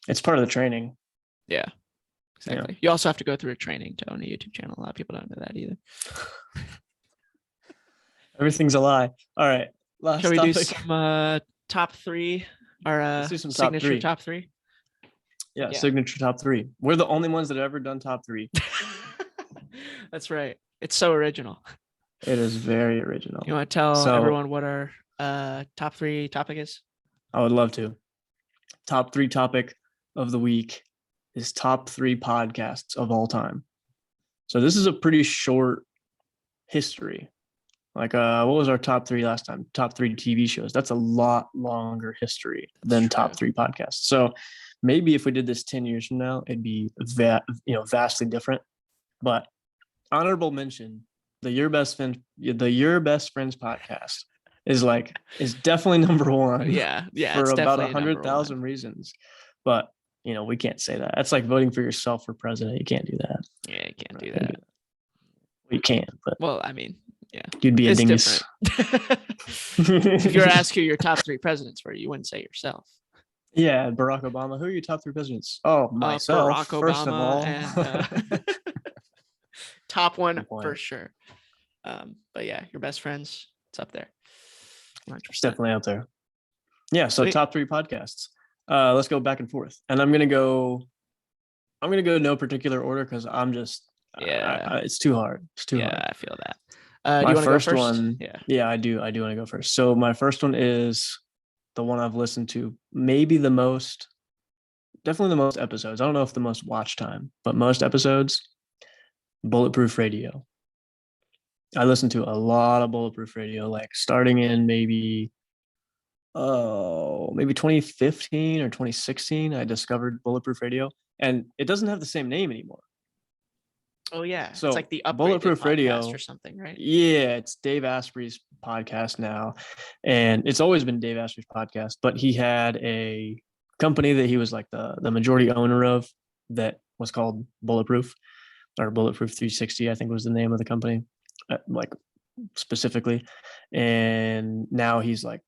It's part of the training. Yeah. Exactly. Yeah. You also have to go through a training to own a YouTube channel. A lot of people don't know that either. Everything's a lie. All right. Shall we do some top three? Our do some signature top three? Yeah, signature top three. We're the only ones that have ever done top three. That's right. It's so original. It is very original. You want to tell everyone what our top three topic is? I would love to. Top three topic of the week is top 3 podcasts of all time. So this is a pretty short history. Like, what was our top 3 last time? Top 3 TV shows. That's a lot longer history than top 3 podcasts. So maybe if we did this 10 years from now, it'd be vastly different. But honorable mention, the Your Best Friends podcast is definitely number 1. Yeah, for it's about definitely number 100,000 reasons. But we can't say that. That's like voting for yourself for president. You can't do that. Yeah, you can't do that. We can, but well, I mean, yeah, you'd be a dingus. If you were asked who your top 3 presidents were, you wouldn't say yourself. Yeah, Barack Obama. Who are your top 3 presidents? Oh, myself. Barack Obama, first of all, and, top 1 for sure. But yeah, Your Best Friends, it's up there. 100%. It's definitely up there. Yeah. So top 3 podcasts. Let's go back and forth, and I'm gonna go no particular order because I'm just it's too hard. It's too hard. Yeah, I feel that. My do you first go first? one. Yeah, I do want to go first. So my first one is the one I've listened to maybe the most, definitely the most episodes. I don't know if the most watch time, but most episodes. Bulletproof Radio. I listened to a lot of Bulletproof Radio, like starting in maybe 2015 or 2016. I discovered Bulletproof Radio, and it doesn't have the same name anymore. Oh yeah, so it's like the Bulletproof Radio or something, right? Yeah, it's Dave Asprey's podcast now, and it's always been Dave Asprey's podcast. But he had a company that he was like the majority owner of that was called Bulletproof, or Bulletproof 360, I think was the name of the company, like specifically. And now he's like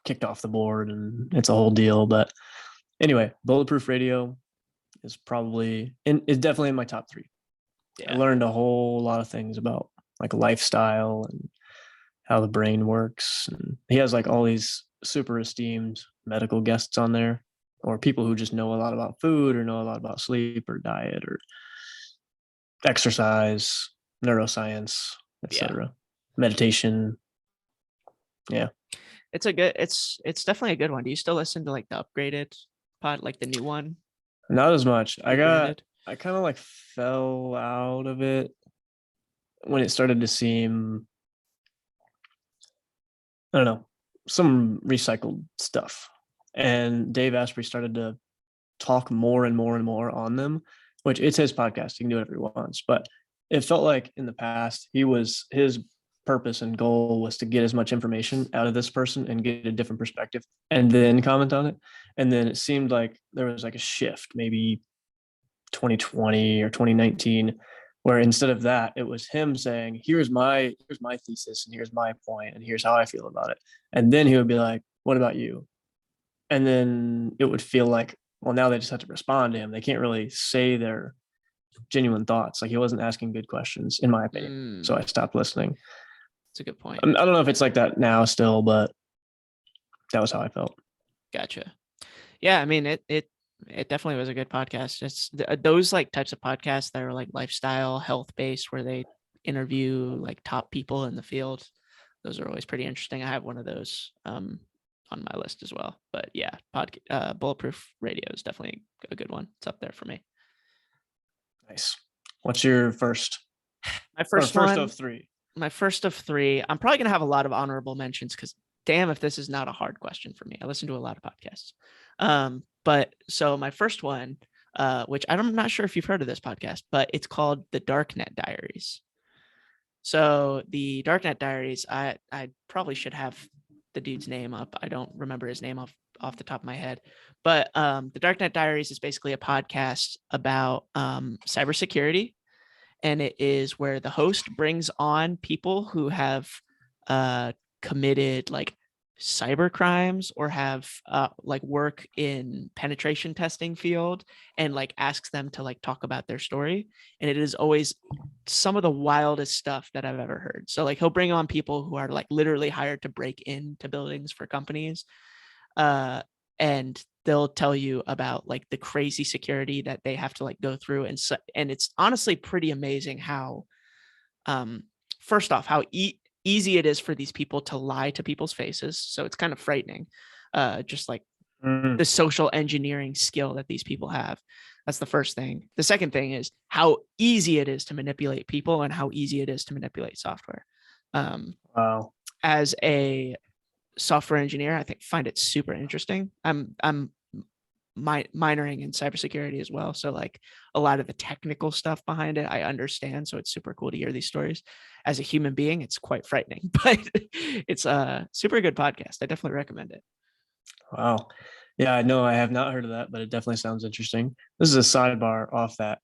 kicked off the board, and it's a whole deal. But anyway, Bulletproof Radio is definitely in my top 3. Yeah. I learned a whole lot of things about like lifestyle and how the brain works. And he has like all these super esteemed medical guests on there, or people who just know a lot about food or know a lot about sleep or diet or exercise, neuroscience, etc. Meditation. Yeah. It's definitely a good one. Do you still listen to like the upgraded pod, like the new one? Not as much. I kind of like fell out of it when it started to seem, I don't know, some recycled stuff. And Dave Asprey started to talk more and more and more on them, which it's his podcast. He can do whatever he wants. But it felt like in the past, his purpose and goal was to get as much information out of this person and get a different perspective and then comment on it. And then it seemed like there was like a shift, maybe 2020 or 2019, where instead of that, it was him saying, here's my thesis and here's my point and here's how I feel about it. And then he would be like, what about you? And then it would feel like, well, now they just have to respond to him. They can't really say their genuine thoughts. Like he wasn't asking good questions, in my opinion. So I stopped listening. That's a good point. I don't know if it's like that now still, but that was how I felt. Gotcha. Yeah, I mean, it definitely was a good podcast. It's those like types of podcasts that are like lifestyle, health based, where they interview like top people in the field. Those are always pretty interesting. I have one of those on my list as well. But yeah, Bulletproof Radio is definitely a good one. It's up there for me. Nice. What's your first? My first of 3. My first of 3. I'm probably gonna have a lot of honorable mentions because damn if this is not a hard question for me. I listen to a lot of podcasts. But so my first one, which I'm not sure if you've heard of this podcast, but it's called the Dark Net Diaries. So the Dark Net Diaries, I probably should have the dude's name up. I don't remember his name off the top of my head, but the Dark Net Diaries is basically a podcast about cybersecurity, and it is where the host brings on people who have committed like cyber crimes or have like work in penetration testing field, and like asks them to like talk about their story. And it is always some of the wildest stuff that I've ever heard. So like he'll bring on people who are like literally hired to break into buildings for companies, and they'll tell you about like the crazy security that they have to like go through. And it's honestly pretty amazing how first off how easy it is for these people to lie to people's faces. So it's kind of frightening, just like the social engineering skill that these people have. That's the first thing. The second thing is how easy it is to manipulate people and how easy it is to manipulate software. Wow. As a software engineer, I find it super interesting. I'm minoring in cybersecurity as well, so like a lot of the technical stuff behind it I understand, so it's super cool to hear these stories. As a human being, it's quite frightening, but it's a super good podcast. I definitely recommend it. Wow. Yeah, I know I have not heard of that, but it definitely sounds interesting. This is a sidebar off that.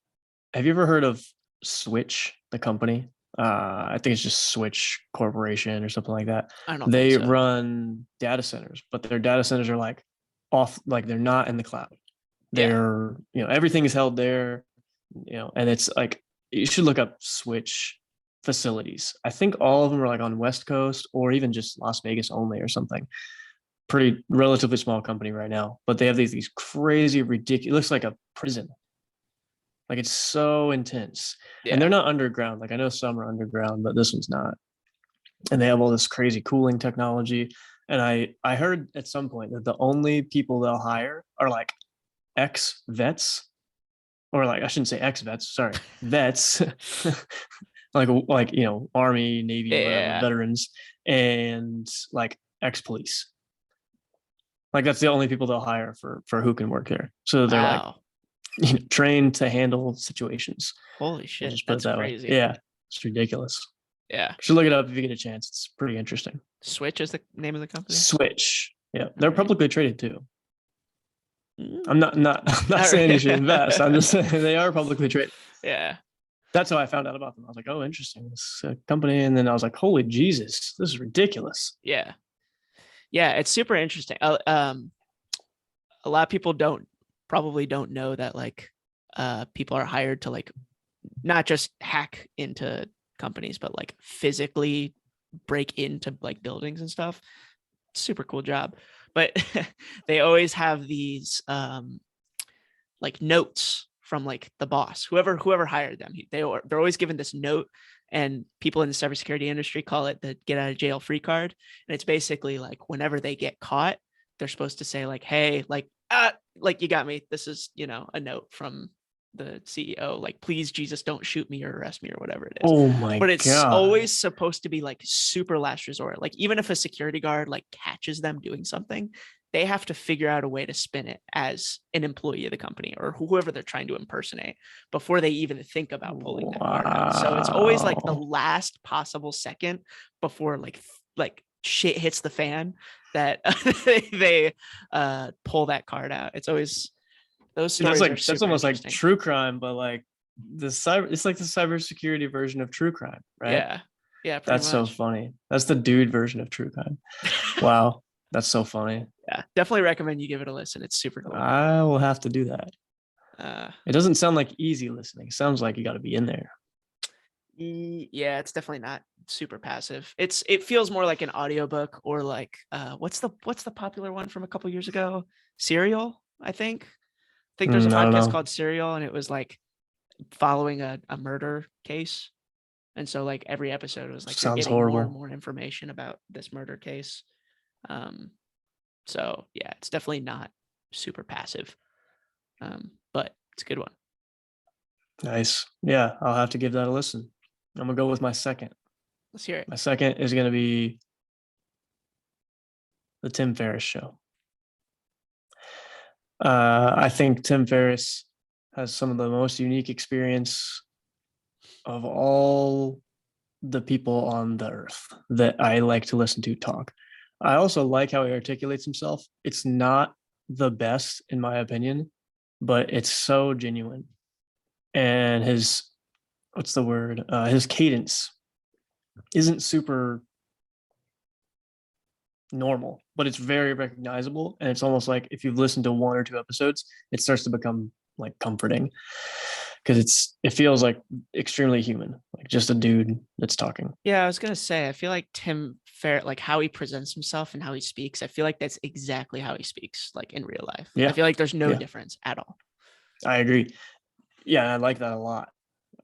Have you ever heard of Switch, the company? I think it's just Switch Corporation or something like that. I don't They think so. run data centers, but their data centers are like off, like they're not in the cloud. They're, everything is held there, and it's like, you should look up Switch facilities. I think all of them are like on West Coast or even just Las Vegas only or something. Pretty relatively small company right now, but they have these crazy, ridiculous, it looks like a prison. Like it's so intense. And they're not underground. Like I know some are underground, but this one's not. And they have all this crazy cooling technology. And I heard at some point that the only people they'll hire are like ex-vets, or like I shouldn't say ex-vets, sorry, vets, like Army, Navy, whatever, veterans, and like ex-police. Like that's the only people they'll hire for who can work here. So they're like trained to handle situations. Holy shit, just put that's it that crazy. Way. Yeah, it's ridiculous. Yeah, you should look it up if you get a chance. It's pretty interesting. Switch is the name of the company. Switch. Yeah, they're publicly traded too. I'm not saying you should invest. I'm just saying they are publicly traded. Yeah. That's how I found out about them. I was like, oh, interesting. This company. And then I was like, holy Jesus, this is ridiculous. Yeah. Yeah, it's super interesting. A lot of people probably don't know that like people are hired to like not just hack into companies, but like physically break into like buildings and stuff. Super cool job. But they always have these like notes from like the boss, whoever hired them. They're always given this note, and people in the cybersecurity industry call it the get out of jail free card. And it's basically like whenever they get caught, they're supposed to say like, hey, like you got me. This is, a note from the CEO, like, please, Jesus, don't shoot me or arrest me or whatever it is. Oh my God. But it's always supposed to be like super last resort. Like even if a security guard like catches them doing something, they have to figure out a way to spin it as an employee of the company or whoever they're trying to impersonate before they even think about pulling that card out. So it's always like the last possible second before like shit hits the fan that they pull that card out. It's always those stories. That's almost like true crime, but like it's like the cybersecurity version of true crime, right? Yeah. That's so funny. That's the dude version of true crime. Wow, that's so funny. Yeah, definitely recommend you give it a listen. It's super cool. I will have to do that. It doesn't sound like easy listening. It sounds like you got to be in there. Yeah, it's definitely not super passive. It feels more like an audiobook or like what's the popular one from a couple years ago? Serial, I think there's a podcast called Serial, and it was like following a murder case. And so like every episode was like sounds getting horrible. more and more information about this murder case. So yeah, it's definitely not super passive. But it's a good one. Nice. Yeah, I'll have to give that a listen. I'm gonna go with my second. Let's hear it. My second is gonna be the Tim Ferriss Show. I think Tim Ferriss has some of the most unique experience of all the people on the earth that I like to listen to talk. I also like how he articulates himself. It's not the best, in my opinion, but it's so genuine. And his cadence isn't super normal, but it's very recognizable. And it's almost like if you've listened to one or two episodes, it starts to become like comforting because it feels like extremely human, like just a dude that's talking. Yeah, I was gonna say, I feel like Tim Ferriss, like how he presents himself and how he speaks, I feel like that's exactly how he speaks, like in real life. Yeah. I feel like there's no difference at all. I agree. Yeah, I like that a lot.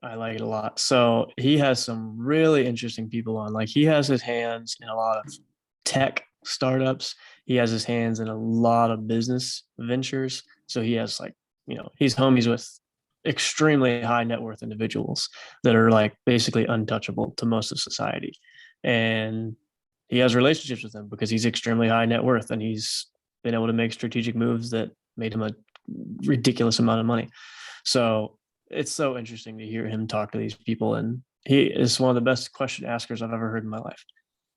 I like it a lot. So he has some really interesting people on. Like he has his hands in a lot of tech startups. He has his hands in a lot of business ventures. So he has like he's homies with extremely high net worth individuals that are like basically untouchable to most of society. And he has relationships with them because he's extremely high net worth and he's been able to make strategic moves that made him a ridiculous amount of money. So it's so interesting to hear him talk to these people. And he is one of the best question askers I've ever heard in my life.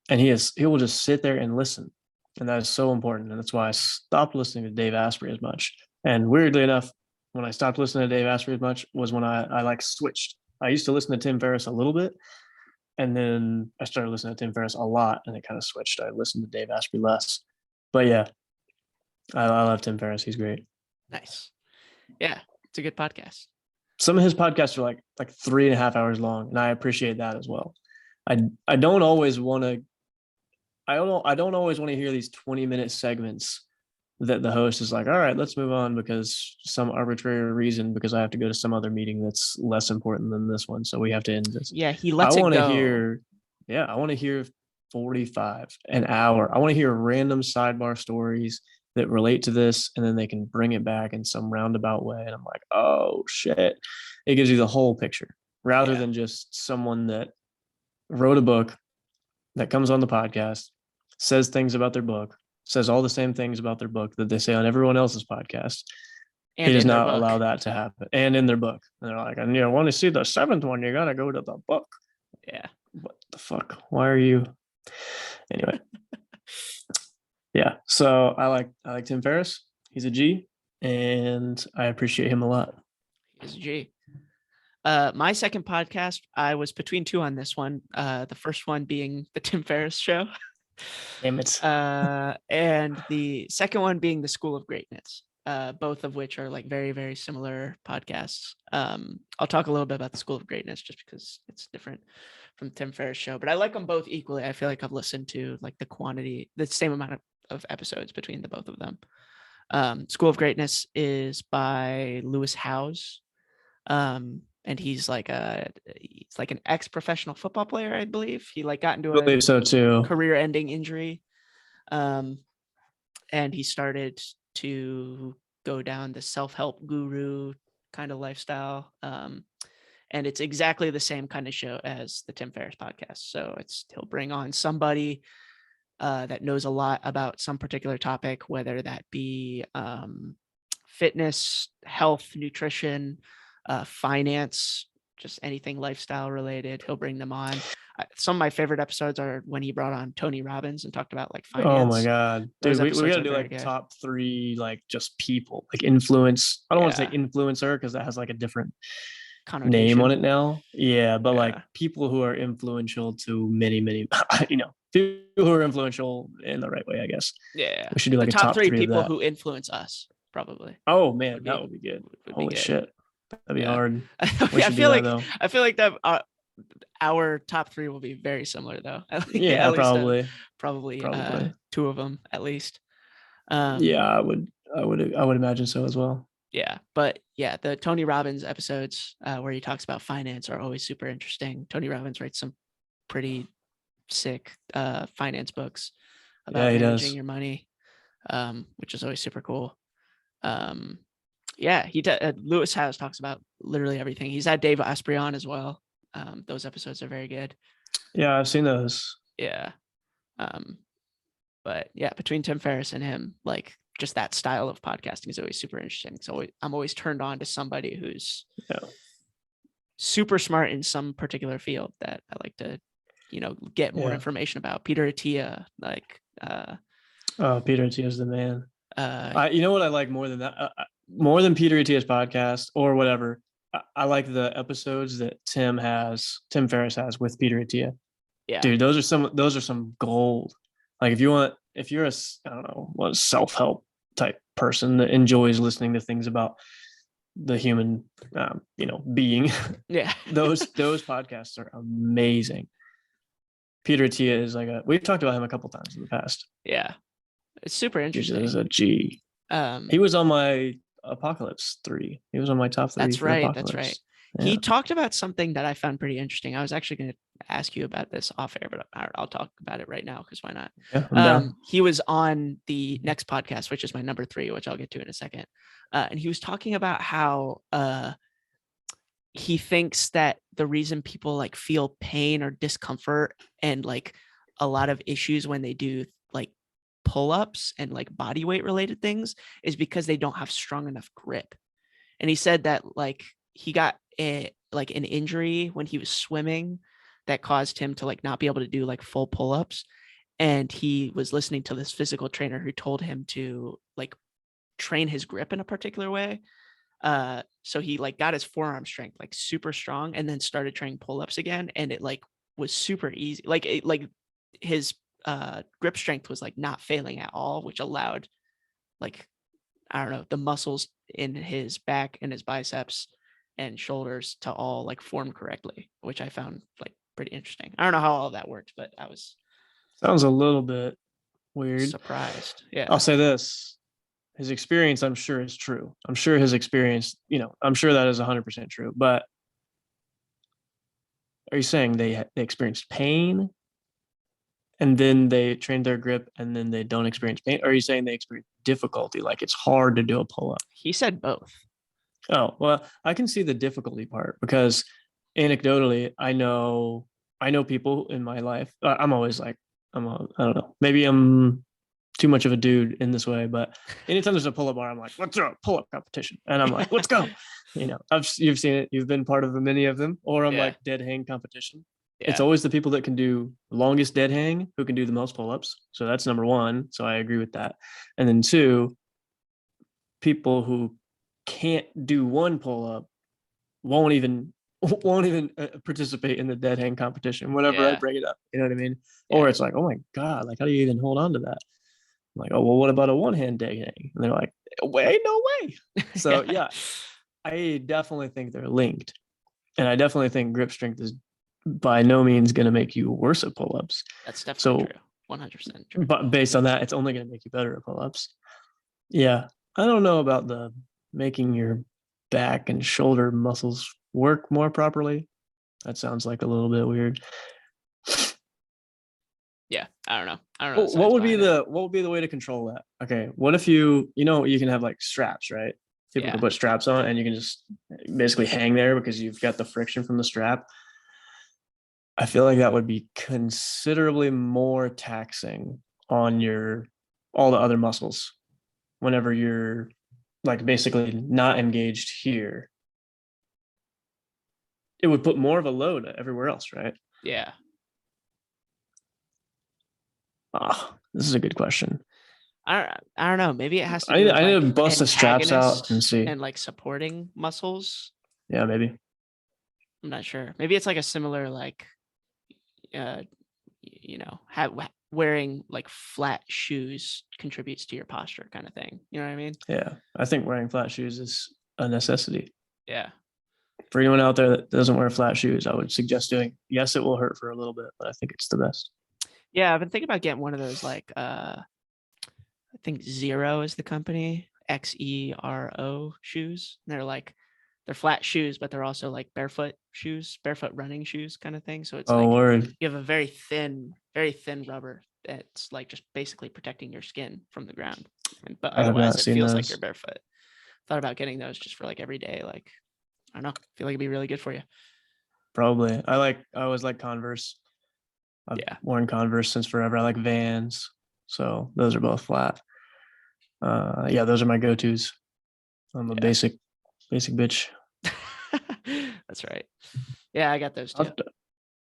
And he will just sit there and listen. And that is so important. And that's why I stopped listening to Dave Asprey as much. And weirdly enough, when I stopped listening to Dave Asprey as much was when I like switched. I used to listen to Tim Ferriss a little bit, and then I started listening to Tim Ferriss a lot, and it kind of switched. I listened to Dave Asprey less. But yeah, I love Tim Ferriss. He's great. Nice. Yeah, it's a good podcast. Some of his podcasts are like 3.5 hours long, and I appreciate that as well. I don't always want to hear these 20-minute segments that the host is like, all right, let's move on because some arbitrary reason, because I have to go to some other meeting that's less important than this one. So we have to end this. Yeah, he lets it go. I want to hear 45, an hour. I want to hear random sidebar stories that relate to this, and then they can bring it back in some roundabout way. And I'm like, oh shit. It gives you the whole picture rather than just someone that wrote a book that comes on the podcast, says things about their book, says all the same things about their book that they say on everyone else's podcast. And he does not allow that to happen. And in their book. And they're like, and want to see the 7th one, you got to go to the book. Yeah. What the fuck? Why are you? Anyway. Yeah. So I like Tim Ferriss. He's a G, and I appreciate him a lot. He's a G. My second podcast, I was between two on this one. The first one being the Tim Ferriss Show. Damn it. And the second one being the School of Greatness, both of which are like very, very similar podcasts. I'll talk a little bit about the School of Greatness just because it's different from the Tim Ferriss Show, but I like them both equally. I feel like I've listened to like the same amount of episodes between the both of them. School of Greatness is by Lewis Howes. And he's like an ex-professional football player, I believe. He like got into a career-ending injury, and he started to go down the self-help guru kind of lifestyle. And it's exactly the same kind of show as the Tim Ferriss podcast. So he'll bring on somebody that knows a lot about some particular topic, whether that be fitness, health, nutrition, finance, just anything lifestyle related. He'll bring them on. Some of my favorite episodes are when he brought on Tony Robbins and talked about like finance. Oh my god, dude, we gotta do like top 3 like just people, like influence. I don't want to say influencer because that has like a different name on it now. Yeah, but like people who are influential to many people who are influential in the right way, I guess. Yeah, we should do like the a top 3 people who influence us, probably. Oh man, that would be good. Holy shit. That'd be hard. I feel like that our top 3 will be very similar though. Yeah, probably 2 of them at least. Yeah, I would imagine so as well. Yeah, but yeah, the Tony Robbins episodes where he talks about finance are always super interesting. Tony Robbins writes some pretty sick finance books about managing your money, which is always super cool. Yeah, Lewis Howes talks about literally everything. He's had Dave Asprey on as well. Those episodes are very good. Yeah, I've seen those. Yeah. But yeah, between Tim Ferriss and him, like just that style of podcasting is always super interesting. So I'm always turned on to somebody who's super smart in some particular field that I like to, get more information about. Peter Attia, like Peter Attia is the man. You know what I like more than that? More than Peter Attia's podcast or whatever, I like the episodes that Tim Ferriss has with Peter Attia. Yeah, dude, those are some gold. Like if you're a self-help type person that enjoys listening to things about the human, being. Yeah, those podcasts are amazing. Peter Attia is we've talked about him a couple times in the past. Yeah, it's super interesting. He's a G. He was on my Apocalypse 3. He was on my top 3. That's right. Yeah. He talked about something that I found pretty interesting. I was actually going to ask you about this off air, but I'll talk about it right now because why not? Yeah, I'm down. He was on the next podcast, which is my number 3, which I'll get to in a second. And he was talking about how he thinks that the reason people like feel pain or discomfort and like a lot of issues when they do like pull-ups and like body weight related things is because they don't have strong enough grip. And he said that like he got an injury when he was swimming that caused him to like not be able to do like full pull-ups. And he was listening to this physical trainer who told him to like train his grip in a particular way. So he like got his forearm strength like super strong and then started training pull-ups again. And it like was super easy. Like his grip strength was like not failing at all, which allowed like, I don't know, the muscles in his back and his biceps and shoulders to all like form correctly, which I found like pretty interesting. I don't know how all that worked, but I was Sounds a little bit weird. surprised. Yeah. I'll say this. His experience, I'm sure, is true. I'm sure his experience, I'm sure that is 100% true. But are you saying they experienced pain and then they trained their grip and then they don't experience pain? Or are you saying they experience difficulty, like it's hard to do a pull-up? He said both. Oh, well, I can see the difficulty part because anecdotally, I know people in my life. I'm always like, I don't know, maybe I'm too much of a dude in this way, but anytime there's a pull-up bar, I'm like, let's do a pull-up competition. And I'm like, let's go. You've seen it. You've been part of many of them. Or I'm like dead hang competition. Yeah. It's always the people that can do longest dead hang who can do the most pull-ups. So that's number 1. So I agree with that. And then 2, people who can't do one pull-up won't even participate in the dead hang competition whenever I bring it up. You know what I mean? Yeah. Or it's like, oh my God, like how do you even hold on to that? I'm like, oh, well, what about a one-hand dead hang? And they're like, wait, no way. So yeah, I definitely think they're linked. And I definitely think grip strength is by no means going to make you worse at pull-ups. That's definitely true. 100% true. But based on that, it's only going to make you better at pull-ups. Yeah. I don't know about the making your back and shoulder muscles work more properly. That sounds like a little bit weird. Yeah, I don't know. What would be the way to control that? Okay, what if you can have like straps, right? People can put straps on and you can just basically hang there because you've got the friction from the strap. I feel like that would be considerably more taxing on all the other muscles whenever you're like basically not engaged here. It would put more of a load everywhere else, right? Yeah. This is a good question. I don't know. Maybe it has to I do need with to bust the straps out and see. And like supporting muscles. Yeah, maybe. I'm not sure. Maybe it's like a similar like wearing like flat shoes contributes to your posture kind of thing. You know what I mean? Yeah. I think wearing flat shoes is a necessity. Yeah. For anyone out there that doesn't wear flat shoes, I would suggest doing. Yes, it will hurt for a little bit, but I think it's the best. Yeah, I've been thinking about getting one of those like I think Xero is the company, Xero shoes. And they're flat shoes, but they're also like barefoot running shoes kind of thing. So it's you have a very thin rubber that's like just basically protecting your skin from the ground. But otherwise it feels like you're barefoot. Thought about getting those just for like every day. Like, I don't know. I feel like it'd be really good for you. Probably. I always like Converse. I've worn Converse since forever. I like Vans. So those are both flat. Those are my go-tos. I'm a basic bitch. That's right. Yeah, I got those too.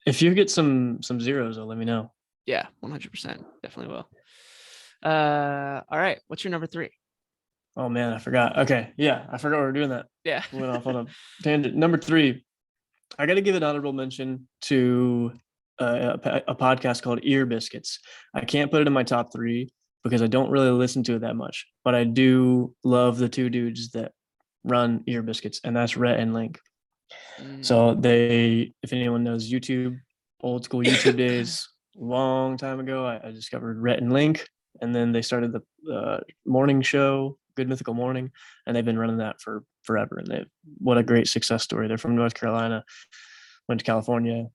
If you get some Zeros, let me know. Yeah, 100%. Definitely will. All right. What's your number 3? Oh man, I forgot. Okay. Yeah, I forgot we were doing that. Yeah. Went off on a tangent. Number 3, I got to give an honorable mention to a podcast called Ear Biscuits. I can't put it in my top 3 because I don't really listen to it that much, but I do love the 2 dudes that run Ear Biscuits, and that's Rhett and Link. So if anyone knows YouTube, old school YouTube days, long time ago, I discovered Rhett and Link, and then they started the morning show, Good Mythical Morning, and they've been running that for forever. And what a great success story. They're from North Carolina, went to California,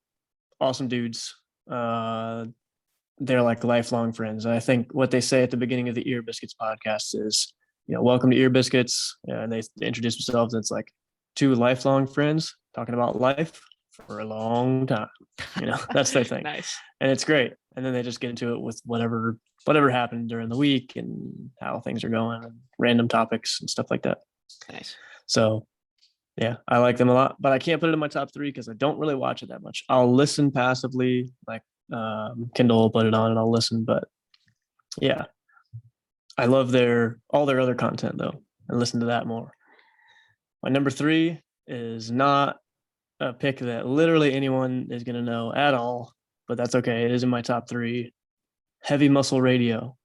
awesome dudes. They're like lifelong friends. And I think what they say at the beginning of the Ear Biscuits podcast is, welcome to Ear Biscuits. And they introduce themselves. And it's like two lifelong friends talking about life for a long time. That's their thing. Nice. And it's great. And then they just get into it with whatever happened during the week and how things are going and random topics and stuff like that. Nice. So yeah, I like them a lot, but I can't put it in my top 3 because I don't really watch it that much. I'll listen passively, like Kindle will put it on and I'll listen. But yeah, I love all their other content though, and listen to that more. My number 3 is not a pick that literally anyone is going to know at all, but that's okay. It is in my top 3. Heavy Muscle Radio.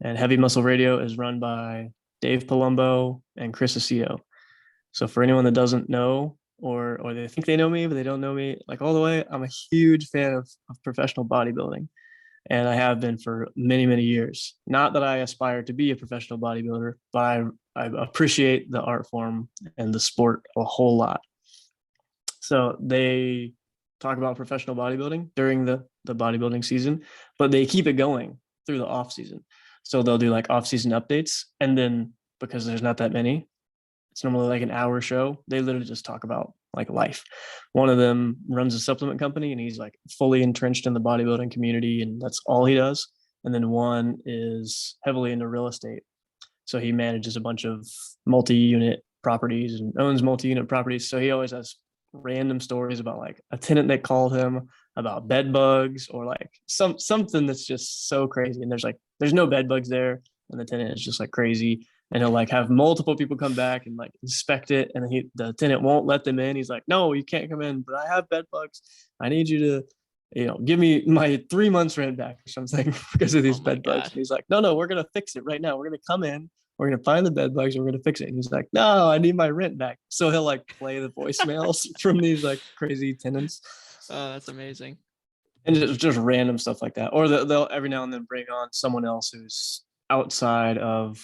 And Heavy Muscle Radio is run by Dave Palumbo and Chris Aceto. So for anyone that doesn't know, or they think they know me, but they don't know me like all the way, I'm a huge fan of professional bodybuilding. And I have been for many, many years. Not that I aspire to be a professional bodybuilder, but I appreciate the art form and the sport a whole lot. So they talk about professional bodybuilding during the bodybuilding season, but they keep it going through the off season. So they'll do like off season updates. And then because there's not that many, it's normally like an hour show. They literally just talk about like life. One of them runs a supplement company and he's like fully entrenched in the bodybuilding community and that's all he does. And then one is heavily into real estate. So he manages a bunch of multi-unit properties and owns multi-unit properties. So he always has random stories about like a tenant that called him about bed bugs or like something that's just so crazy. And there's no bed bugs there. And the tenant is just like crazy. And he'll like have multiple people come back and like inspect it. And the tenant won't let them in. He's like, no, you can't come in, but I have bed bugs. I need you to, give me my 3 months rent back or something because of these bed bugs. And he's like, no, we're going to fix it right now. We're going to come in. We're going to find the bed bugs. And we're going to fix it. And he's like, no, I need my rent back. So he'll like play the voicemails from these like crazy tenants. Oh, that's amazing. And just random stuff like that. Or they'll every now and then bring on someone else who's outside of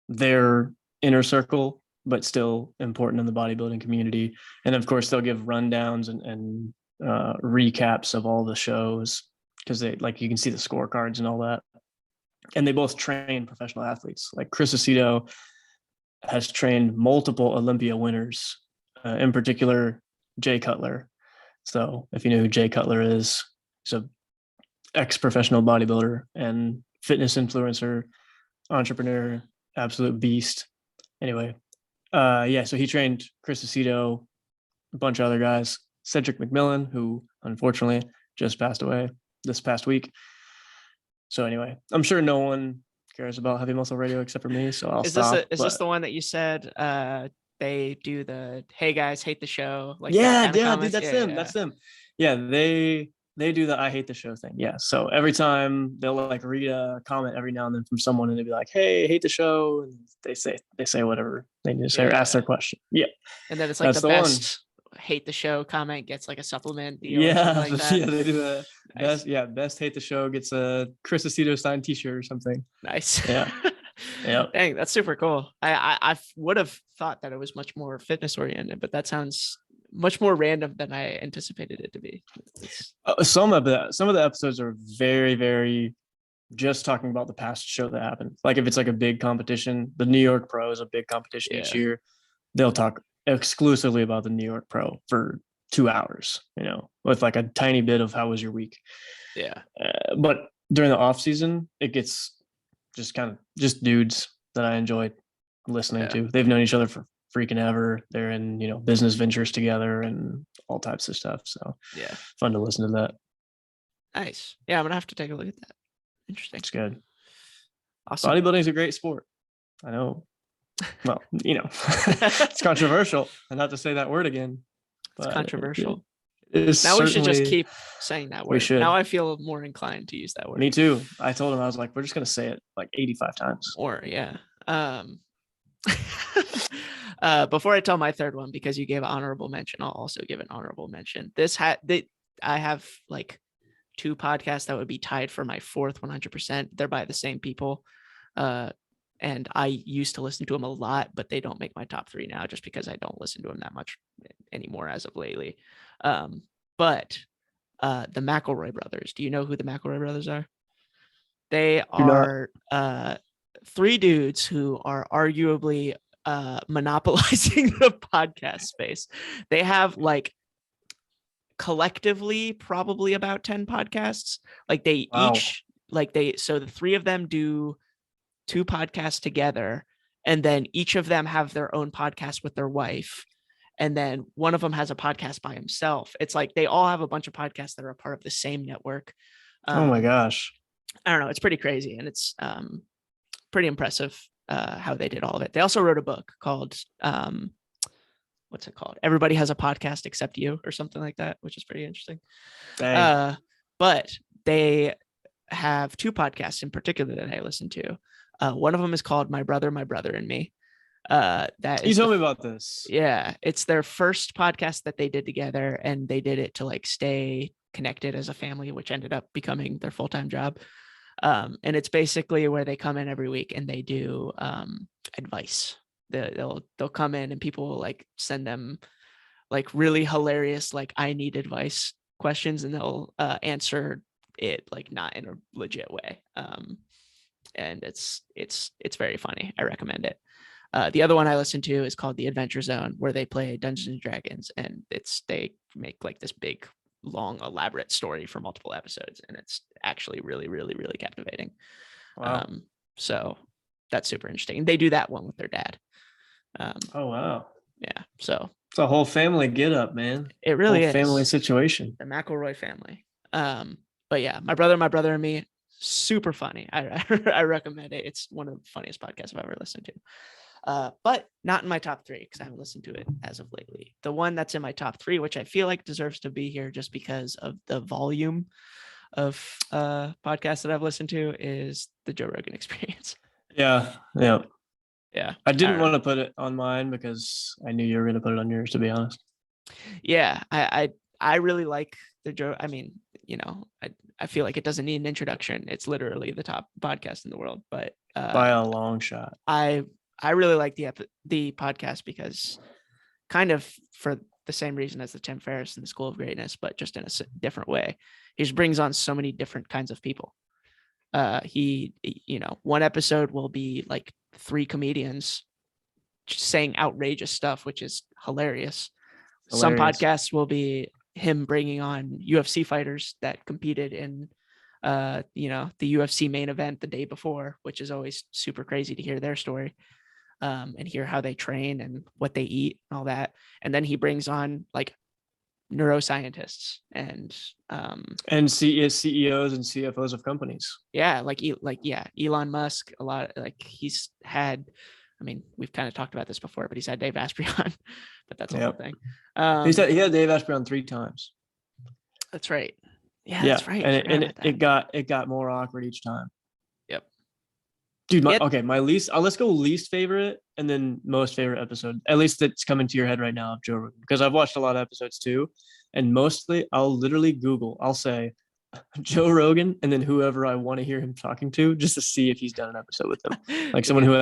their inner circle, but still important in the bodybuilding community. And of course, they'll give rundowns and recaps of all the shows because they like you can see the scorecards and all that. And they both train professional athletes. Like Chris Aceto has trained multiple Olympia winners, in particular Jay Cutler. So if you know who Jay Cutler is, he's a ex-professional bodybuilder and fitness influencer, entrepreneur, absolute beast. Anyway, so he trained Chris Aceto, a bunch of other guys, Cedric McMillan, who unfortunately just passed away this past week. So anyway, I'm sure no one cares about Heavy Muscle Radio except for me, so I'll stop. Is this the one that you said they do the "Hey guys, hate the show"? Like dude, comments? that's them. That's them. Yeah, they do the "I hate the show" thing. Yeah, so every time they'll like read a comment every now and then from someone, and they'll be like, "Hey, hate the show," and they say whatever they need to say or ask their question. Yeah, and then it's like the best hate the show comment gets like a supplement deal. Yeah, like that. Yeah, they do that. Nice. Best hate the show gets a Chris Aceto signed T-shirt or something. Nice. Yeah. Yeah. Dang, that's super cool. I would have thought that it was much more fitness oriented, but that sounds much more random than I anticipated it to be. Some of the episodes are very, very just talking about the past show that happened. Like if it's like a big competition, the New York Pro is a big competition each year. They'll talk exclusively about the New York Pro for 2 hours, with like a tiny bit of how was your week. Yeah. But during the off season, it gets just kind of just dudes that I enjoyed listening to. They've known each other for freaking ever. They're in, business ventures together and all types of stuff. So fun to listen to that. Nice. Yeah. I'm going to have to take a look at that. Interesting. It's good. Awesome. Bodybuilding is a great sport. I know. Well, it's controversial, and not to say that word again. It's controversial. We should just keep saying that word. We should. Now I feel more inclined to use that word. Me too. I told him, I was like, we're just going to say it like 85 times. Or, yeah. Before I tell my third one, because you gave an honorable mention, I'll also give an honorable mention. I have like 2 podcasts that would be tied for my fourth 100%. They're by the same people. And I used to listen to them a lot, but they don't make my top 3 now just because I don't listen to them that much anymore as of lately. But the McElroy Brothers. Do you know who the McElroy Brothers are? They Do not. are three dudes who are arguably monopolizing the podcast space. They have like collectively probably about 10 podcasts. Like they Wow. so the three of them do 2 podcasts together, and then each of them have their own podcast with their wife, and then one of them has a podcast by himself. It's like they all have a bunch of podcasts that are a part of the same network. Oh my gosh. I don't know, it's pretty crazy, and it's pretty impressive how they did all of it. They also wrote a book called what's it called? Everybody Has a Podcast Except You, or something like that, which is pretty interesting. Dang. But they have 2 podcasts in particular that I listen to. One of them is called My Brother, and Me. That You told me about this. Yeah, it's their first podcast that they did together, and they did it to like stay connected as a family, which ended up becoming their full-time job. And it's basically where they come in every week and they do advice. They'll come in and people will like send them like really hilarious, like I need advice questions, and they'll answer it like not in a legit way. And it's very funny. I recommend it. The other one I listen to is called The Adventure Zone, where they play Dungeons and Dragons, and they make like this big, long, elaborate story for multiple episodes, and it's actually really, really, really captivating. Wow. So that's super interesting. They do that one with their dad. Oh wow. Yeah. So it's a whole family get up, man. It really whole is. Family situation. The McElroy family. But yeah, my brother and me, super funny. I recommend it. It's one of the funniest podcasts I've ever listened to. But not in my top 3 because I haven't listened to it as of lately. The one that's in my top 3, which I feel like deserves to be here just because of the volume of podcasts that I've listened to, is the Joe Rogan Experience. Yeah. I didn't want to put it on mine because I knew you were going to put it on yours, to be honest. Yeah, I really like the Joe. I mean, you know, I feel like it doesn't need an introduction. It's literally the top podcast in the world, but by a long shot. I really like the podcast because, kind of for the same reason as the Tim Ferriss and the School of Greatness, but just in a different way. He just brings on so many different kinds of people. He, you know, one episode will be like 3 comedians saying outrageous stuff, which is hilarious. Some podcasts will be him bringing on UFC fighters that competed in, you know, the UFC main event the day before, which is always super crazy to hear their story, and hear how they train and what they eat and all that. And then he brings on like neuroscientists and CEOs and CFOs of companies. Yeah, Elon Musk. A lot, like he's had. I mean, we've kind of talked about this before, but he's had Dave Asprey on, but that's a whole thing. He had Dave Asprey on 3 times. That's right. Yeah, that's right. And it got more awkward each time. Yep. Dude, let's go least favorite and then most favorite episode. At least that's coming to your head right now of Joe Rogan, because I've watched a lot of episodes too. And mostly I'll literally I'll say Joe Rogan and then whoever I want to hear him talking to, just to see if he's done an episode with them. Like someone who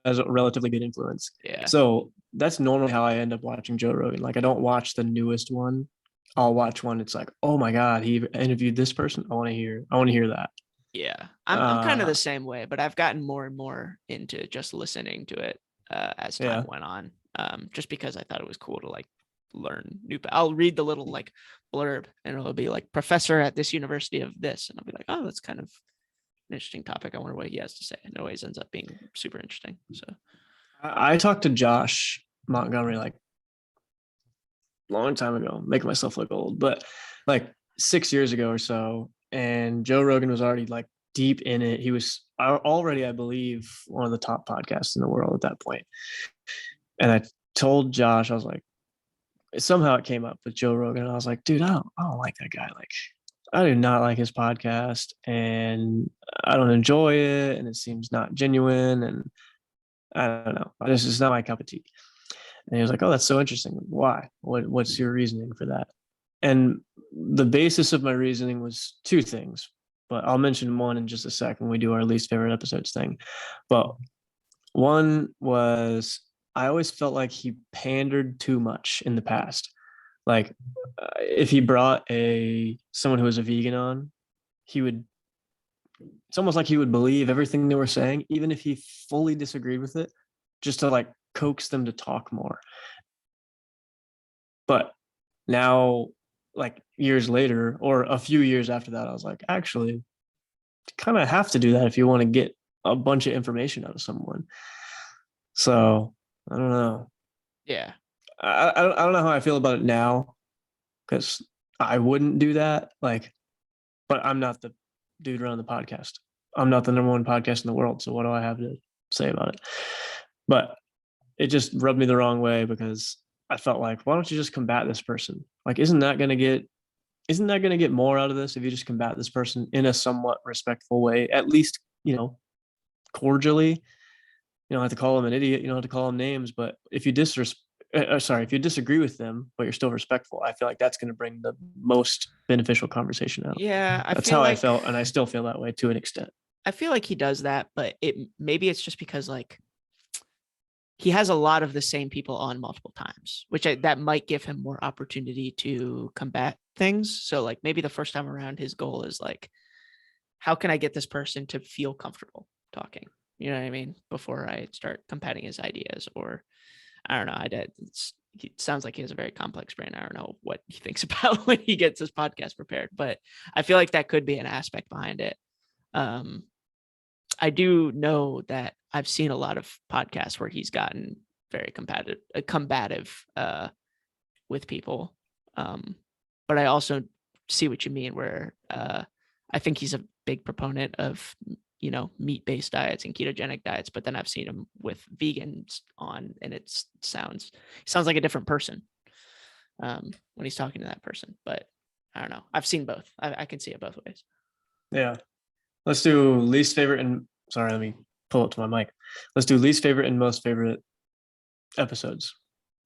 has a relatively good influence. Yeah. So that's normally how I end up watching Joe Rogan. Like I don't watch the newest one. I'll watch one. It's like, oh my God, he interviewed this person. I want to hear that. Yeah. I'm kind of the same way, but I've gotten more and more into just listening to it as time went on. Just because I thought it was cool to like learn new. I'll read the little like blurb and it'll be like professor at this university of this, and I'll be like, oh, that's kind of an interesting topic. I wonder what he has to say. And it always ends up being super interesting. So I talked to Josh Montgomery like a long time ago, making myself look old, but like 6 years ago or so, and Joe Rogan was already like deep in it. He was already, I believe, one of the top podcasts in the world at that point. And I told Josh, I was like, somehow it came up with Joe Rogan. And I was like, dude, I don't like that guy. Like, I do not like his podcast and I don't enjoy it. And it seems not genuine. And I don't know. This is not my cup of tea. And he was like, oh, that's so interesting. Why? What's your reasoning for that? And the basis of my reasoning was 2 things, but I'll mention one in just a second. We do our least favorite episodes thing. But one was, I always felt like he pandered too much in the past. Like if he brought someone who was a vegan on, it's almost like he would believe everything they were saying, even if he fully disagreed with it, just to like coax them to talk more. But now, like years later, or a few years after that, I was like, actually, you kind of have to do that if you want to get a bunch of information out of someone. So I don't know. Yeah. I don't know how I feel about it now, because I wouldn't do that. Like, but I'm not the dude running the podcast. I'm not the number one podcast in the world. So what do I have to say about it? But it just rubbed me the wrong way, because I felt like, why don't you just combat this person? Like, isn't that going to get more out of this if you just combat this person in a somewhat respectful way, at least, cordially? You don't have to call them an idiot. You don't have to call them names. But if you if you disagree with them, but you're still respectful, I feel like that's going to bring the most beneficial conversation out. Yeah, That's how I felt, and I still feel that way to an extent. I feel like he does that, but maybe it's just because like he has a lot of the same people on multiple times, which that might give him more opportunity to combat things. So like maybe the first time around, his goal is like, how can I get this person to feel comfortable talking? You know what I mean? Before I start combating his ideas, or I don't know. It sounds like he has a very complex brain. I don't know what he thinks about when he gets his podcast prepared, but I feel like that could be an aspect behind it. I do know that I've seen a lot of podcasts where he's gotten very combative with people. But I also see what you mean, where I think he's a big proponent of, meat-based diets and ketogenic diets, but then I've seen him with vegans on, and he sounds like a different person when he's talking to that person. But I don't know. I've seen both. I can see it both ways. Yeah. Let's do least favorite and sorry, let me pull it to my mic. Let's do least favorite and most favorite episodes,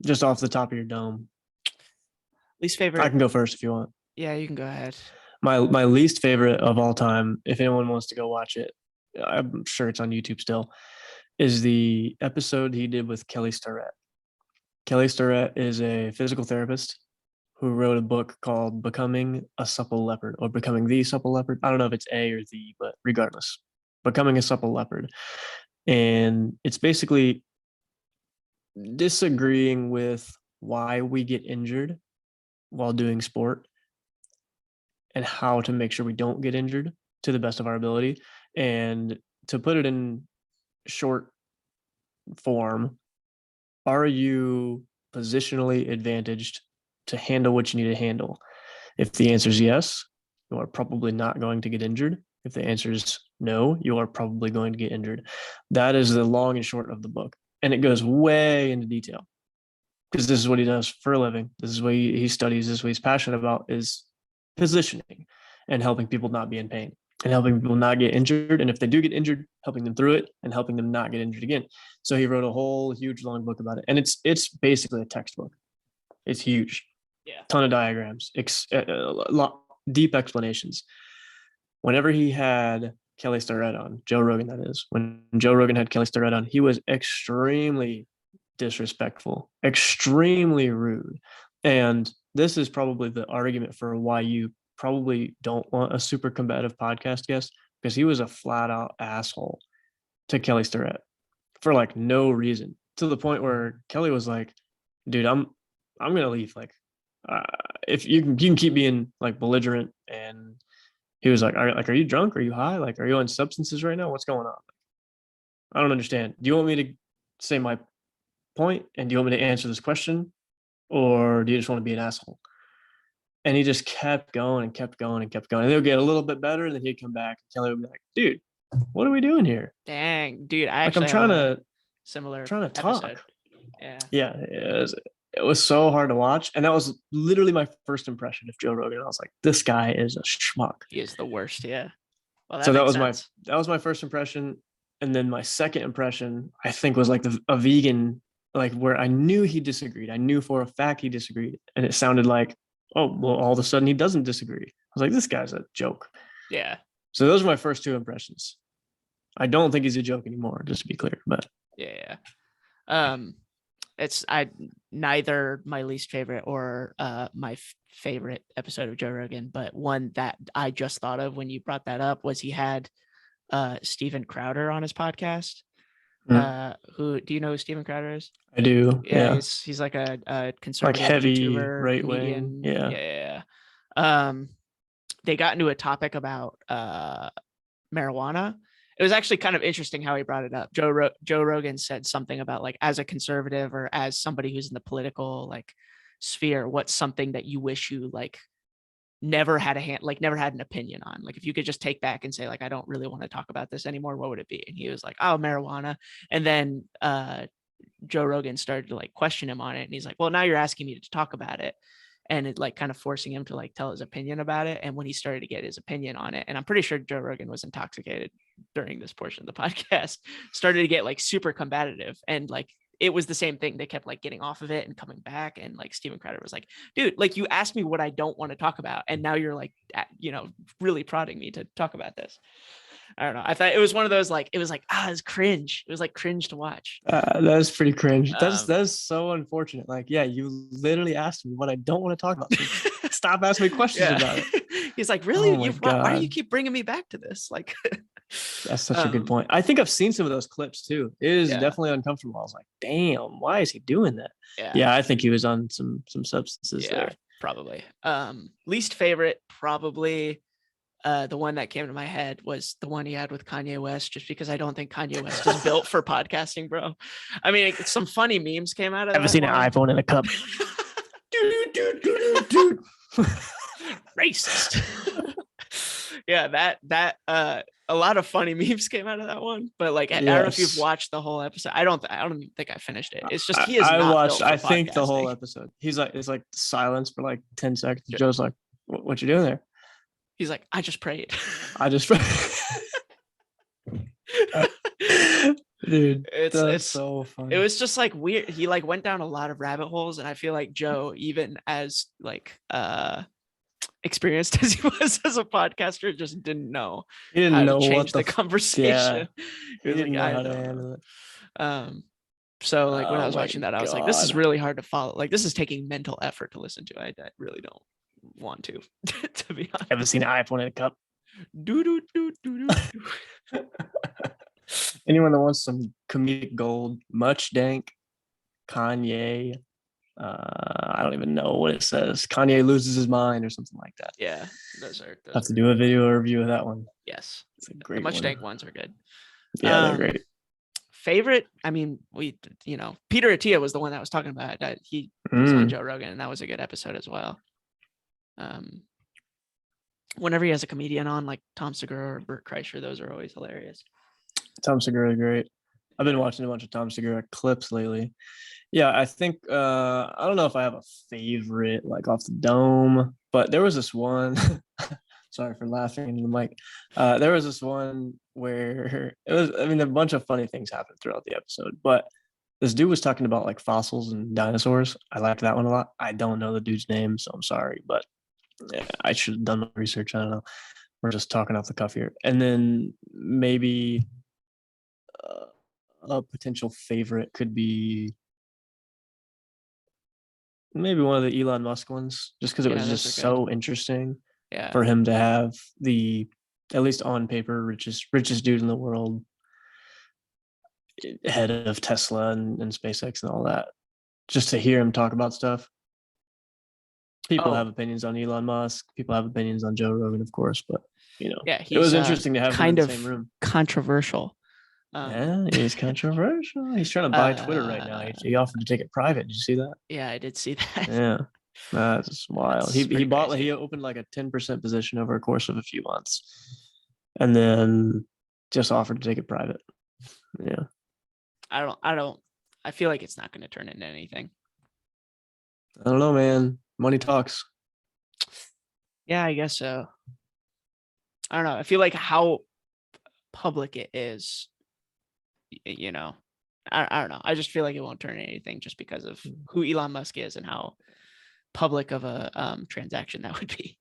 just off the top of your dome. Least favorite. I can go first if you want. Yeah, you can go ahead. My least favorite of all time, if anyone wants to go watch it, I'm sure it's on YouTube still, is the episode he did with Kelly Starrett. Kelly Starrett is a physical therapist who wrote a book called Becoming a Supple Leopard, or Becoming the Supple Leopard. I don't know if it's A or the, but regardless, Becoming a Supple Leopard. And it's basically disagreeing with why we get injured while doing sport and how to make sure we don't get injured to the best of our ability. And to put it in short form, are you positionally advantaged to handle what you need to handle? If the answer is yes, you are probably not going to get injured. If the answer is no, you are probably going to get injured. That is the long and short of the book. And it goes way into detail, because this is what he does for a living. This is what he studies. This is what he's passionate about, is positioning and helping people not be in pain and helping people not get injured. And if they do get injured, helping them through it and helping them not get injured again. So he wrote a whole huge long book about it. And it's basically a textbook. It's huge. Yeah. Ton of diagrams, deep explanations. Whenever he had Kelly Starrett on, Joe Rogan, that is, when Joe Rogan had Kelly Starrett on, he was extremely disrespectful, extremely rude. And this is probably the argument for why you probably don't want a super combative podcast guest, because he was a flat out asshole to Kelly Starrett for like no reason, to the point where Kelly was like, dude, I'm gonna leave. Like, if you can keep being like belligerent. And he was like, are you drunk? Are you high? Like, are you on substances right now? What's going on? I don't understand. Do you want me to say my point? And do you want me to answer this question? Or do you just want to be an asshole? And he just kept going and kept going and kept going. And they would get a little bit better, and then he'd come back. And Kelly would be like, dude, what are we doing here? Dang, dude. I'm trying to talk. Episode. Yeah. It was so hard to watch. And that was literally my first impression of Joe Rogan. I was like, this guy is a schmuck. He is the worst. Yeah. Well, that was my first impression. And then my second impression, I think, was like a vegan, like where I knew he disagreed. I knew for a fact he disagreed. And it sounded like, oh, well, all of a sudden he doesn't disagree. I was like, this guy's a joke. Yeah. So those are my first two impressions. I don't think he's a joke anymore, just to be clear. But yeah. neither my least favorite or my favorite episode of Joe Rogan, but one that I just thought of when you brought that up was he had Steven Crowder on his podcast. Who do you know who Steven Crowder is? I do. Yeah. He's like a conservative, like heavy YouTuber, right comedian. wing. Yeah. They got into a topic about marijuana. It was actually kind of interesting how he brought it up. Joe Rogan said something about like, as a conservative or as somebody who's in the political like sphere, what's something that you wish you like never had never had an opinion on? Like, if you could just take back and say like, I don't really want to talk about this anymore, what would it be? And he was like, oh, marijuana. And then Joe Rogan started to like question him on it, and he's like, well, now you're asking me to talk about it, and it like kind of forcing him to like tell his opinion about it. And when he started to get his opinion on it, and I'm pretty sure Joe Rogan was intoxicated during this portion of the podcast, started to get like super combative, and like it was the same thing. They kept like getting off of it and coming back. And like Steven Crowder was like, dude, like you asked me what I don't want to talk about, and now you're like, really prodding me to talk about this. I don't know. I thought it was one of those, like, it was like, it's cringe. It was like cringe to watch. That's pretty cringe. That's so unfortunate. Like, yeah, you literally asked me what I don't want to talk about. So stop asking me questions about it. He's like, really? Why do you keep bringing me back to this? Like, that's such a good point. I think I've seen some of those clips too. It is definitely uncomfortable. I was like, damn, why is he doing that? Yeah, I think he was on some substances there. Probably. Least favorite, probably. The one that came to my head was the one he had with Kanye West, just because I don't think Kanye West is built for podcasting, bro. I mean, some funny memes came out of that. I've seen an iPhone in a cup. dude. Racist. Yeah, that a lot of funny memes came out of that one, but like I don't know if you've watched the whole episode. I don't even think I finished it. It's just he is. I watched. I think the whole episode. He's like, it's like silence for like 10 seconds. Joe's like, "What you doing there?" He's like, I just prayed. Dude, it's so funny. It was just like weird. He like went down a lot of rabbit holes, and I feel like Joe, even as like experienced as he was as a podcaster, just didn't know. He didn't know change the conversation. Yeah. He didn't know how to handle it. So like when I was watching that, I was like, this is really hard to follow. Like, this is taking mental effort to listen to. I really don't want to be honest. Ever seen an iPhone in a cup? Do. Anyone that wants some comedic gold, Much Dank, Kanye, I don't even know what it says. Kanye loses his mind or something like that. Yeah, those have to do a video review of that one. Yes, it's a great. The Much Dank ones are good. Yeah, they're great. Favorite, I mean, Peter Attia was the one that was talking about that. He was on Joe Rogan, and that was a good episode as well. Whenever he has a comedian on, like Tom Segura or Bert Kreischer, those are always hilarious. Tom Segura is great. I've been watching a bunch of Tom Segura clips lately. Yeah, I think I don't know if I have a favorite like off the dome, but there was this one. Sorry for laughing into the mic. There was this one where it was. I mean, a bunch of funny things happened throughout the episode, but this dude was talking about like fossils and dinosaurs. I liked that one a lot. I don't know the dude's name, so I'm sorry, but yeah, I should have done my research. I don't know. We're just talking off the cuff here. And then maybe a potential favorite could be maybe one of the Elon Musk ones, just because it was just so interesting for him to have the, at least on paper, richest dude in the world, head of Tesla and SpaceX and all that. Just to hear him talk about stuff. People have opinions on Elon Musk. People have opinions on Joe Rogan, of course, but it was interesting to have him in the same room. Controversial. Yeah, he's controversial. He's trying to buy Twitter right now. He offered to take it private. Did you see that? Yeah, I did see that. Yeah, that's wild. He opened like a 10% position over a course of a few months, and then just offered to take it private. Yeah. I feel like it's not going to turn into anything. I don't know, man. Money talks. Yeah, I guess so. I don't know. I feel like how public it is, I don't know. I just feel like it won't turn into anything just because of who Elon Musk is and how public of a transaction that would be.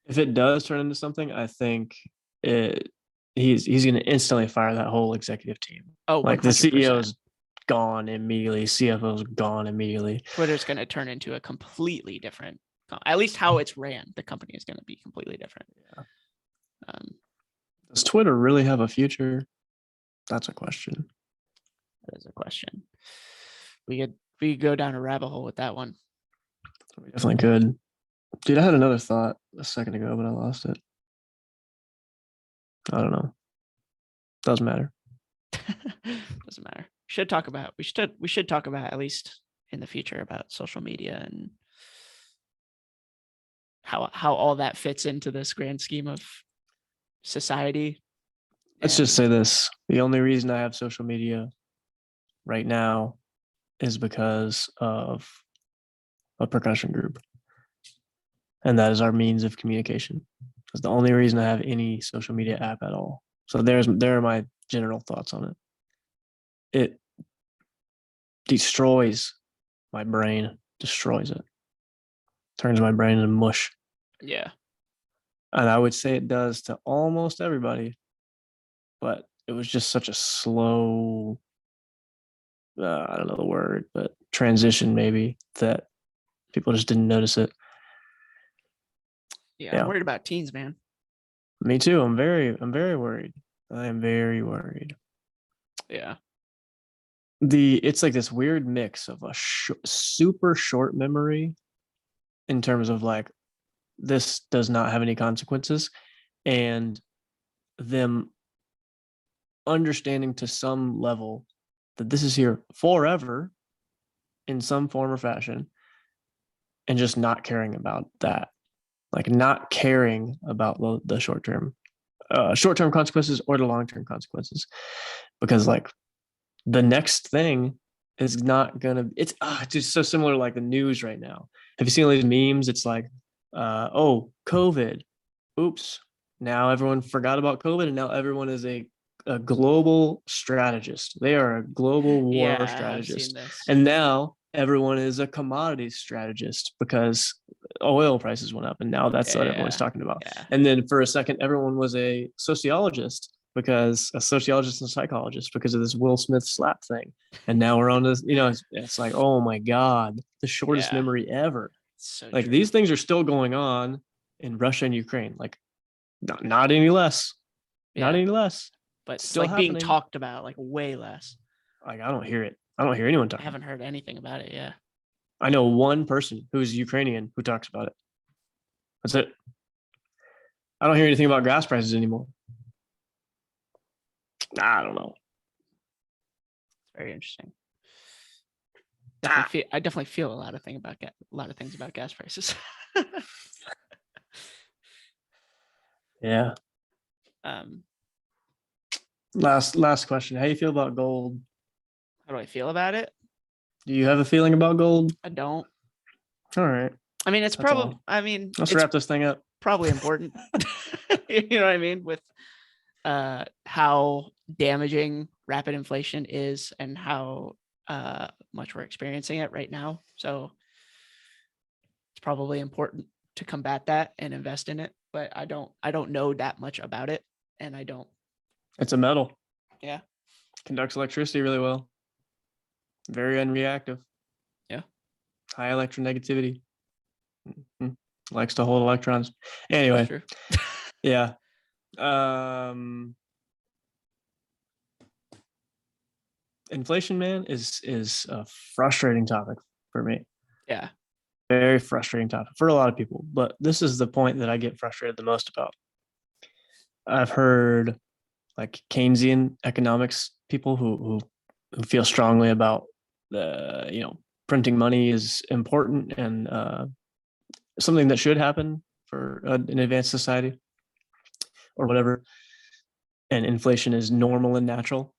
If it does turn into something, I think he's going to instantly fire that whole executive team. Oh, like 100%. The CEO is gone immediately. CFO's gone immediately. Twitter's going to turn into a completely different, at least how it's ran. The company is going to be completely different. Yeah. Does Twitter really have a future? That's a question. That is a question. We could go down a rabbit hole with that one. We definitely could. Dude, I had another thought a second ago, but I lost it. I don't know. Doesn't matter. Doesn't matter. We should talk about, at least in the future, about social media and how all that fits into this grand scheme of society. Let's just say this. The only reason I have social media right now is because of a percussion group. And that is our means of communication. That's the only reason I have any social media app at all. So there are my general thoughts on it. It destroys my brain, destroys it, turns my brain into mush. Yeah. And I would say it does to almost everybody, but it was just such a slow, I don't know the word, but transition maybe, that people just didn't notice it. Yeah. I'm worried about teens, man. Me too. I'm very worried. I am very worried. Yeah. It's like this weird mix of a super short memory in terms of like, this does not have any consequences, and them understanding to some level that this is here forever in some form or fashion, and just not caring about that, like not caring about the short-term consequences or the long-term consequences, because like the next thing is not gonna, it's just so similar to like the news right now. Have you seen all these memes? It's like, oh, COVID, oops, now everyone forgot about COVID, and now everyone is a global strategist. They are a global war strategist. And now everyone is a commodities strategist because oil prices went up, and now that's what everyone's talking about. Yeah. And then for a second, everyone was a sociologist, because a sociologist and a psychologist, because of this Will Smith slap thing. And now we're on this, it's like, oh my God, the shortest memory ever. So like true. These things are still going on in Russia and Ukraine. Like not any less, not any less, but still like happening. Being talked about, like way less. Like I don't hear it. I don't hear anyone talking. I haven't heard anything about it. Yeah. I know one person who's Ukrainian who talks about it. That's it. I don't hear anything about gas prices anymore. I don't know. Very interesting. I definitely feel a lot of things about gas prices. Yeah. Last question. How do you feel about gold? How do I feel about it? Do you have a feeling about gold? I don't. All right. I mean, it's probably. I mean, let's wrap this thing up. Probably important. You know what I mean? With how damaging rapid inflation is, and how much we're experiencing it right now. So it's probably important to combat that and invest in it. But I don't know that much about it, and I don't. It's a metal. Yeah. Conducts electricity really well. Very unreactive. Yeah. High electronegativity. Likes to hold electrons. Anyway. True. Yeah. Inflation, man, is a frustrating topic for me. Yeah. Very frustrating topic for a lot of people. But this is the point that I get frustrated the most about. I've heard like Keynesian economics people who feel strongly about printing money is important and something that should happen for an advanced society or whatever. And inflation is normal and natural.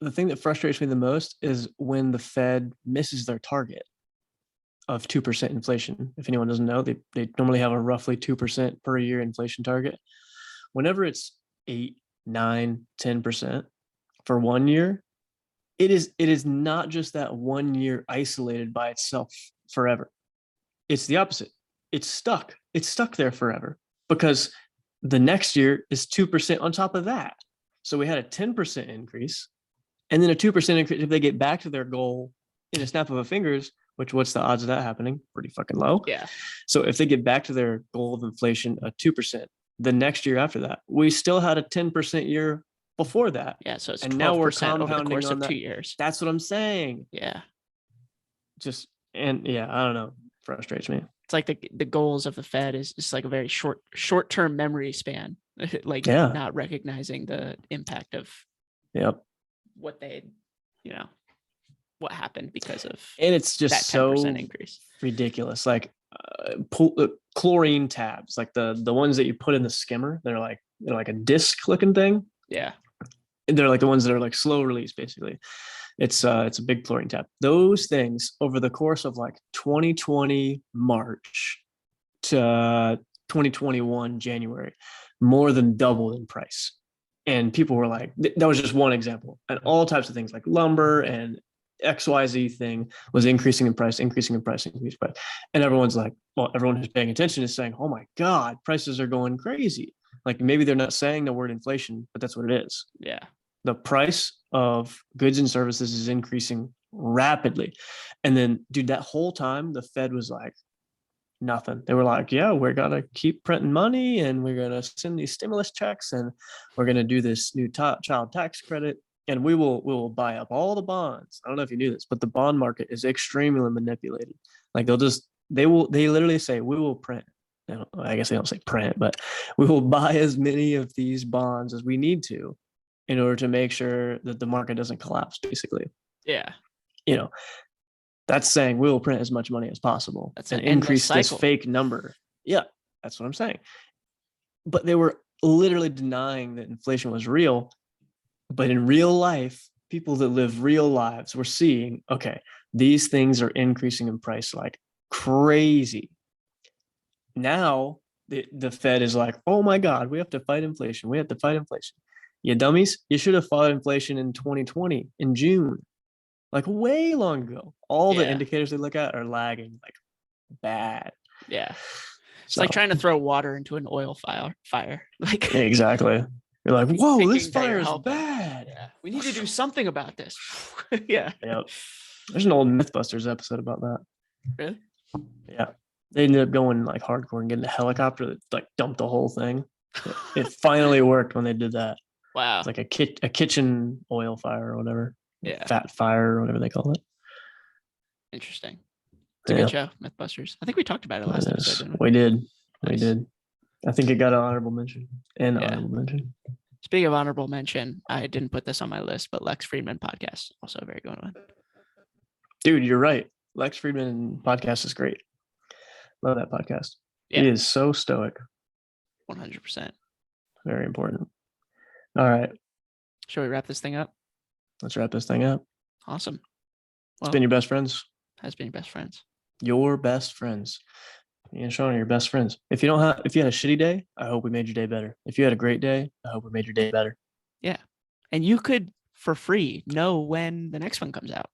The thing that frustrates me the most is when the Fed misses their target of 2% inflation. If anyone doesn't know, they normally have a roughly 2% per year inflation target. Whenever it's 8, 9, 10% for 1 year, it is not just that 1 year isolated by itself forever. It's the opposite. It's stuck. It's stuck there forever because the next year is 2% on top of that. So we had a 10% increase, And then a 2% increase if they get back to their goal in a snap of a fingers, which what's the odds of that happening? Pretty fucking low. Yeah. So if they get back to their goal of inflation of 2%, the next year after that, we still had a 10% year before that. Yeah. So it's 12% and now we're compounding over the course on of that. 2 years. That's what I'm saying. Yeah. I don't know. Frustrates me. It's like the goals of the Fed is just like a very short-term memory span, like not recognizing the impact of what they, what happened because of, and it's just that 10% so increase. Ridiculous. Like chlorine tabs, like the ones that you put in the skimmer, they're like a disc looking thing. Yeah. They're like the ones that are like slow release, basically. It's a big chlorine tab. Those things over the course of like 2020 March to 2021 January, more than doubled in price. And people were like, that was just one example. And all types of things like lumber and XYZ thing was increasing in price. And everyone's like, well, everyone who's paying attention is saying, oh my God, prices are going crazy. Like maybe they're not saying the word inflation, but that's what it is. Yeah. The price of goods and services is increasing rapidly. And then, dude, that whole time, the Fed was like, nothing. They were like, yeah, we're going to keep printing money and we're going to send these stimulus checks and we're going to do this new child tax credit. And we will buy up all the bonds. I don't know if you knew this, but the bond market is extremely manipulated. Like they literally say, we will print. I guess they don't say print, but we will buy as many of these bonds as we need to in order to make sure that the market doesn't collapse, basically. Yeah. That's saying we will print as much money as possible and increase this fake number. Yeah, that's what I'm saying. But they were literally denying that inflation was real. But in real life, people that live real lives were seeing, okay, these things are increasing in price like crazy. Now the Fed is like, oh my God, we have to fight inflation. You dummies, you should have fought inflation in 2020 in June, like way long ago. All the indicators they look at are lagging like bad. Yeah. It's like trying to throw water into an oil fire. Like exactly. You're like, whoa, this fire is bad. Yeah. We need to do something about this. Yeah. Yep. There's an old Mythbusters episode about that. Really? Yeah. They ended up going like hardcore and getting a helicopter that like dumped the whole thing. It finally worked when they did that. Wow. It's like a kitchen oil fire or whatever. Yeah. Fat fire or whatever they call it. Interesting. It's a good show, Mythbusters. I think we talked about it last episode, didn't we? We did. Nice. We did. I think it got an honorable mention. Honorable mention. Speaking of honorable mention, I didn't put this on my list, but Lex Fridman podcast, also a very good one. Dude, you're right. Lex Fridman podcast is great. Love that podcast. Yeah. He is so stoic. 100%. Very important. All right. Shall we wrap this thing up? Let's wrap this thing up. Awesome. Well, it's been your best friends. Has been your best friends. Your best friends. Me and Sean are your best friends. If you had a shitty day, I hope we made your day better. If you had a great day, I hope we made your day better. Yeah. And you could, for free, know when the next one comes out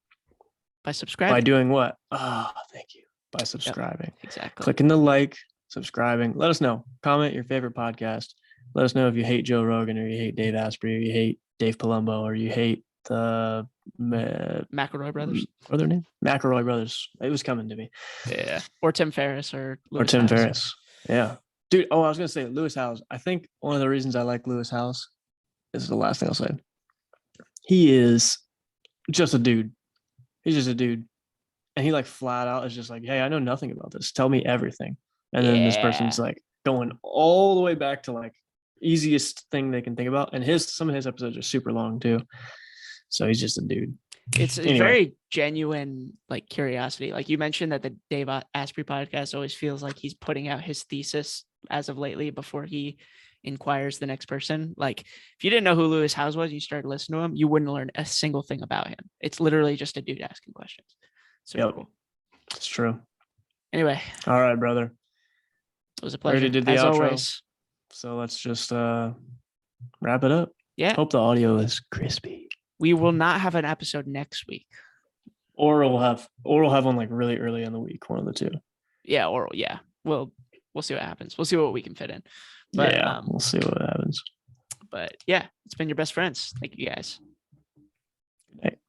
by subscribing. By doing what? Thank you. By subscribing. Yep, exactly. Clicking the like, subscribing. Let us know. Comment your favorite podcast. Let us know if you hate Joe Rogan or you hate Dave Asprey or you hate Dave Palumbo or you hate the Mcelroy Brothers. What are their name? Mcelroy Brothers. It was coming to me. Yeah. Or Tim Ferriss or Tim Ferriss. Yeah. Dude, I was going to say Lewis Howes. I think one of the reasons I like Lewis Howes is the last thing I'll say. He is just a dude. He's just a dude. And he like flat out is just like, hey, I know nothing about this. Tell me everything. And then this person's like going all the way back to like easiest thing they can think about. And some of his episodes are super long too. So he's just a dude. It's a very genuine like curiosity. Like you mentioned that the Dave Asprey podcast always feels like he's putting out his thesis as of lately before he inquires the next person. Like if you didn't know who Lewis Howes was, you started listening to him, you wouldn't learn a single thing about him. It's literally just a dude asking questions. So cool. It's true. Anyway. All right, brother. It was a pleasure. Already did the as outro. Always. So let's just wrap it up. Yeah. Hope the audio is crispy. We will not have an episode next week. Or we'll have one like really early in the week, one of the two. Yeah, We'll see what happens. We'll see what we can fit in. But we'll see what happens. But yeah, it's been your best friends. Thank you guys. Good night.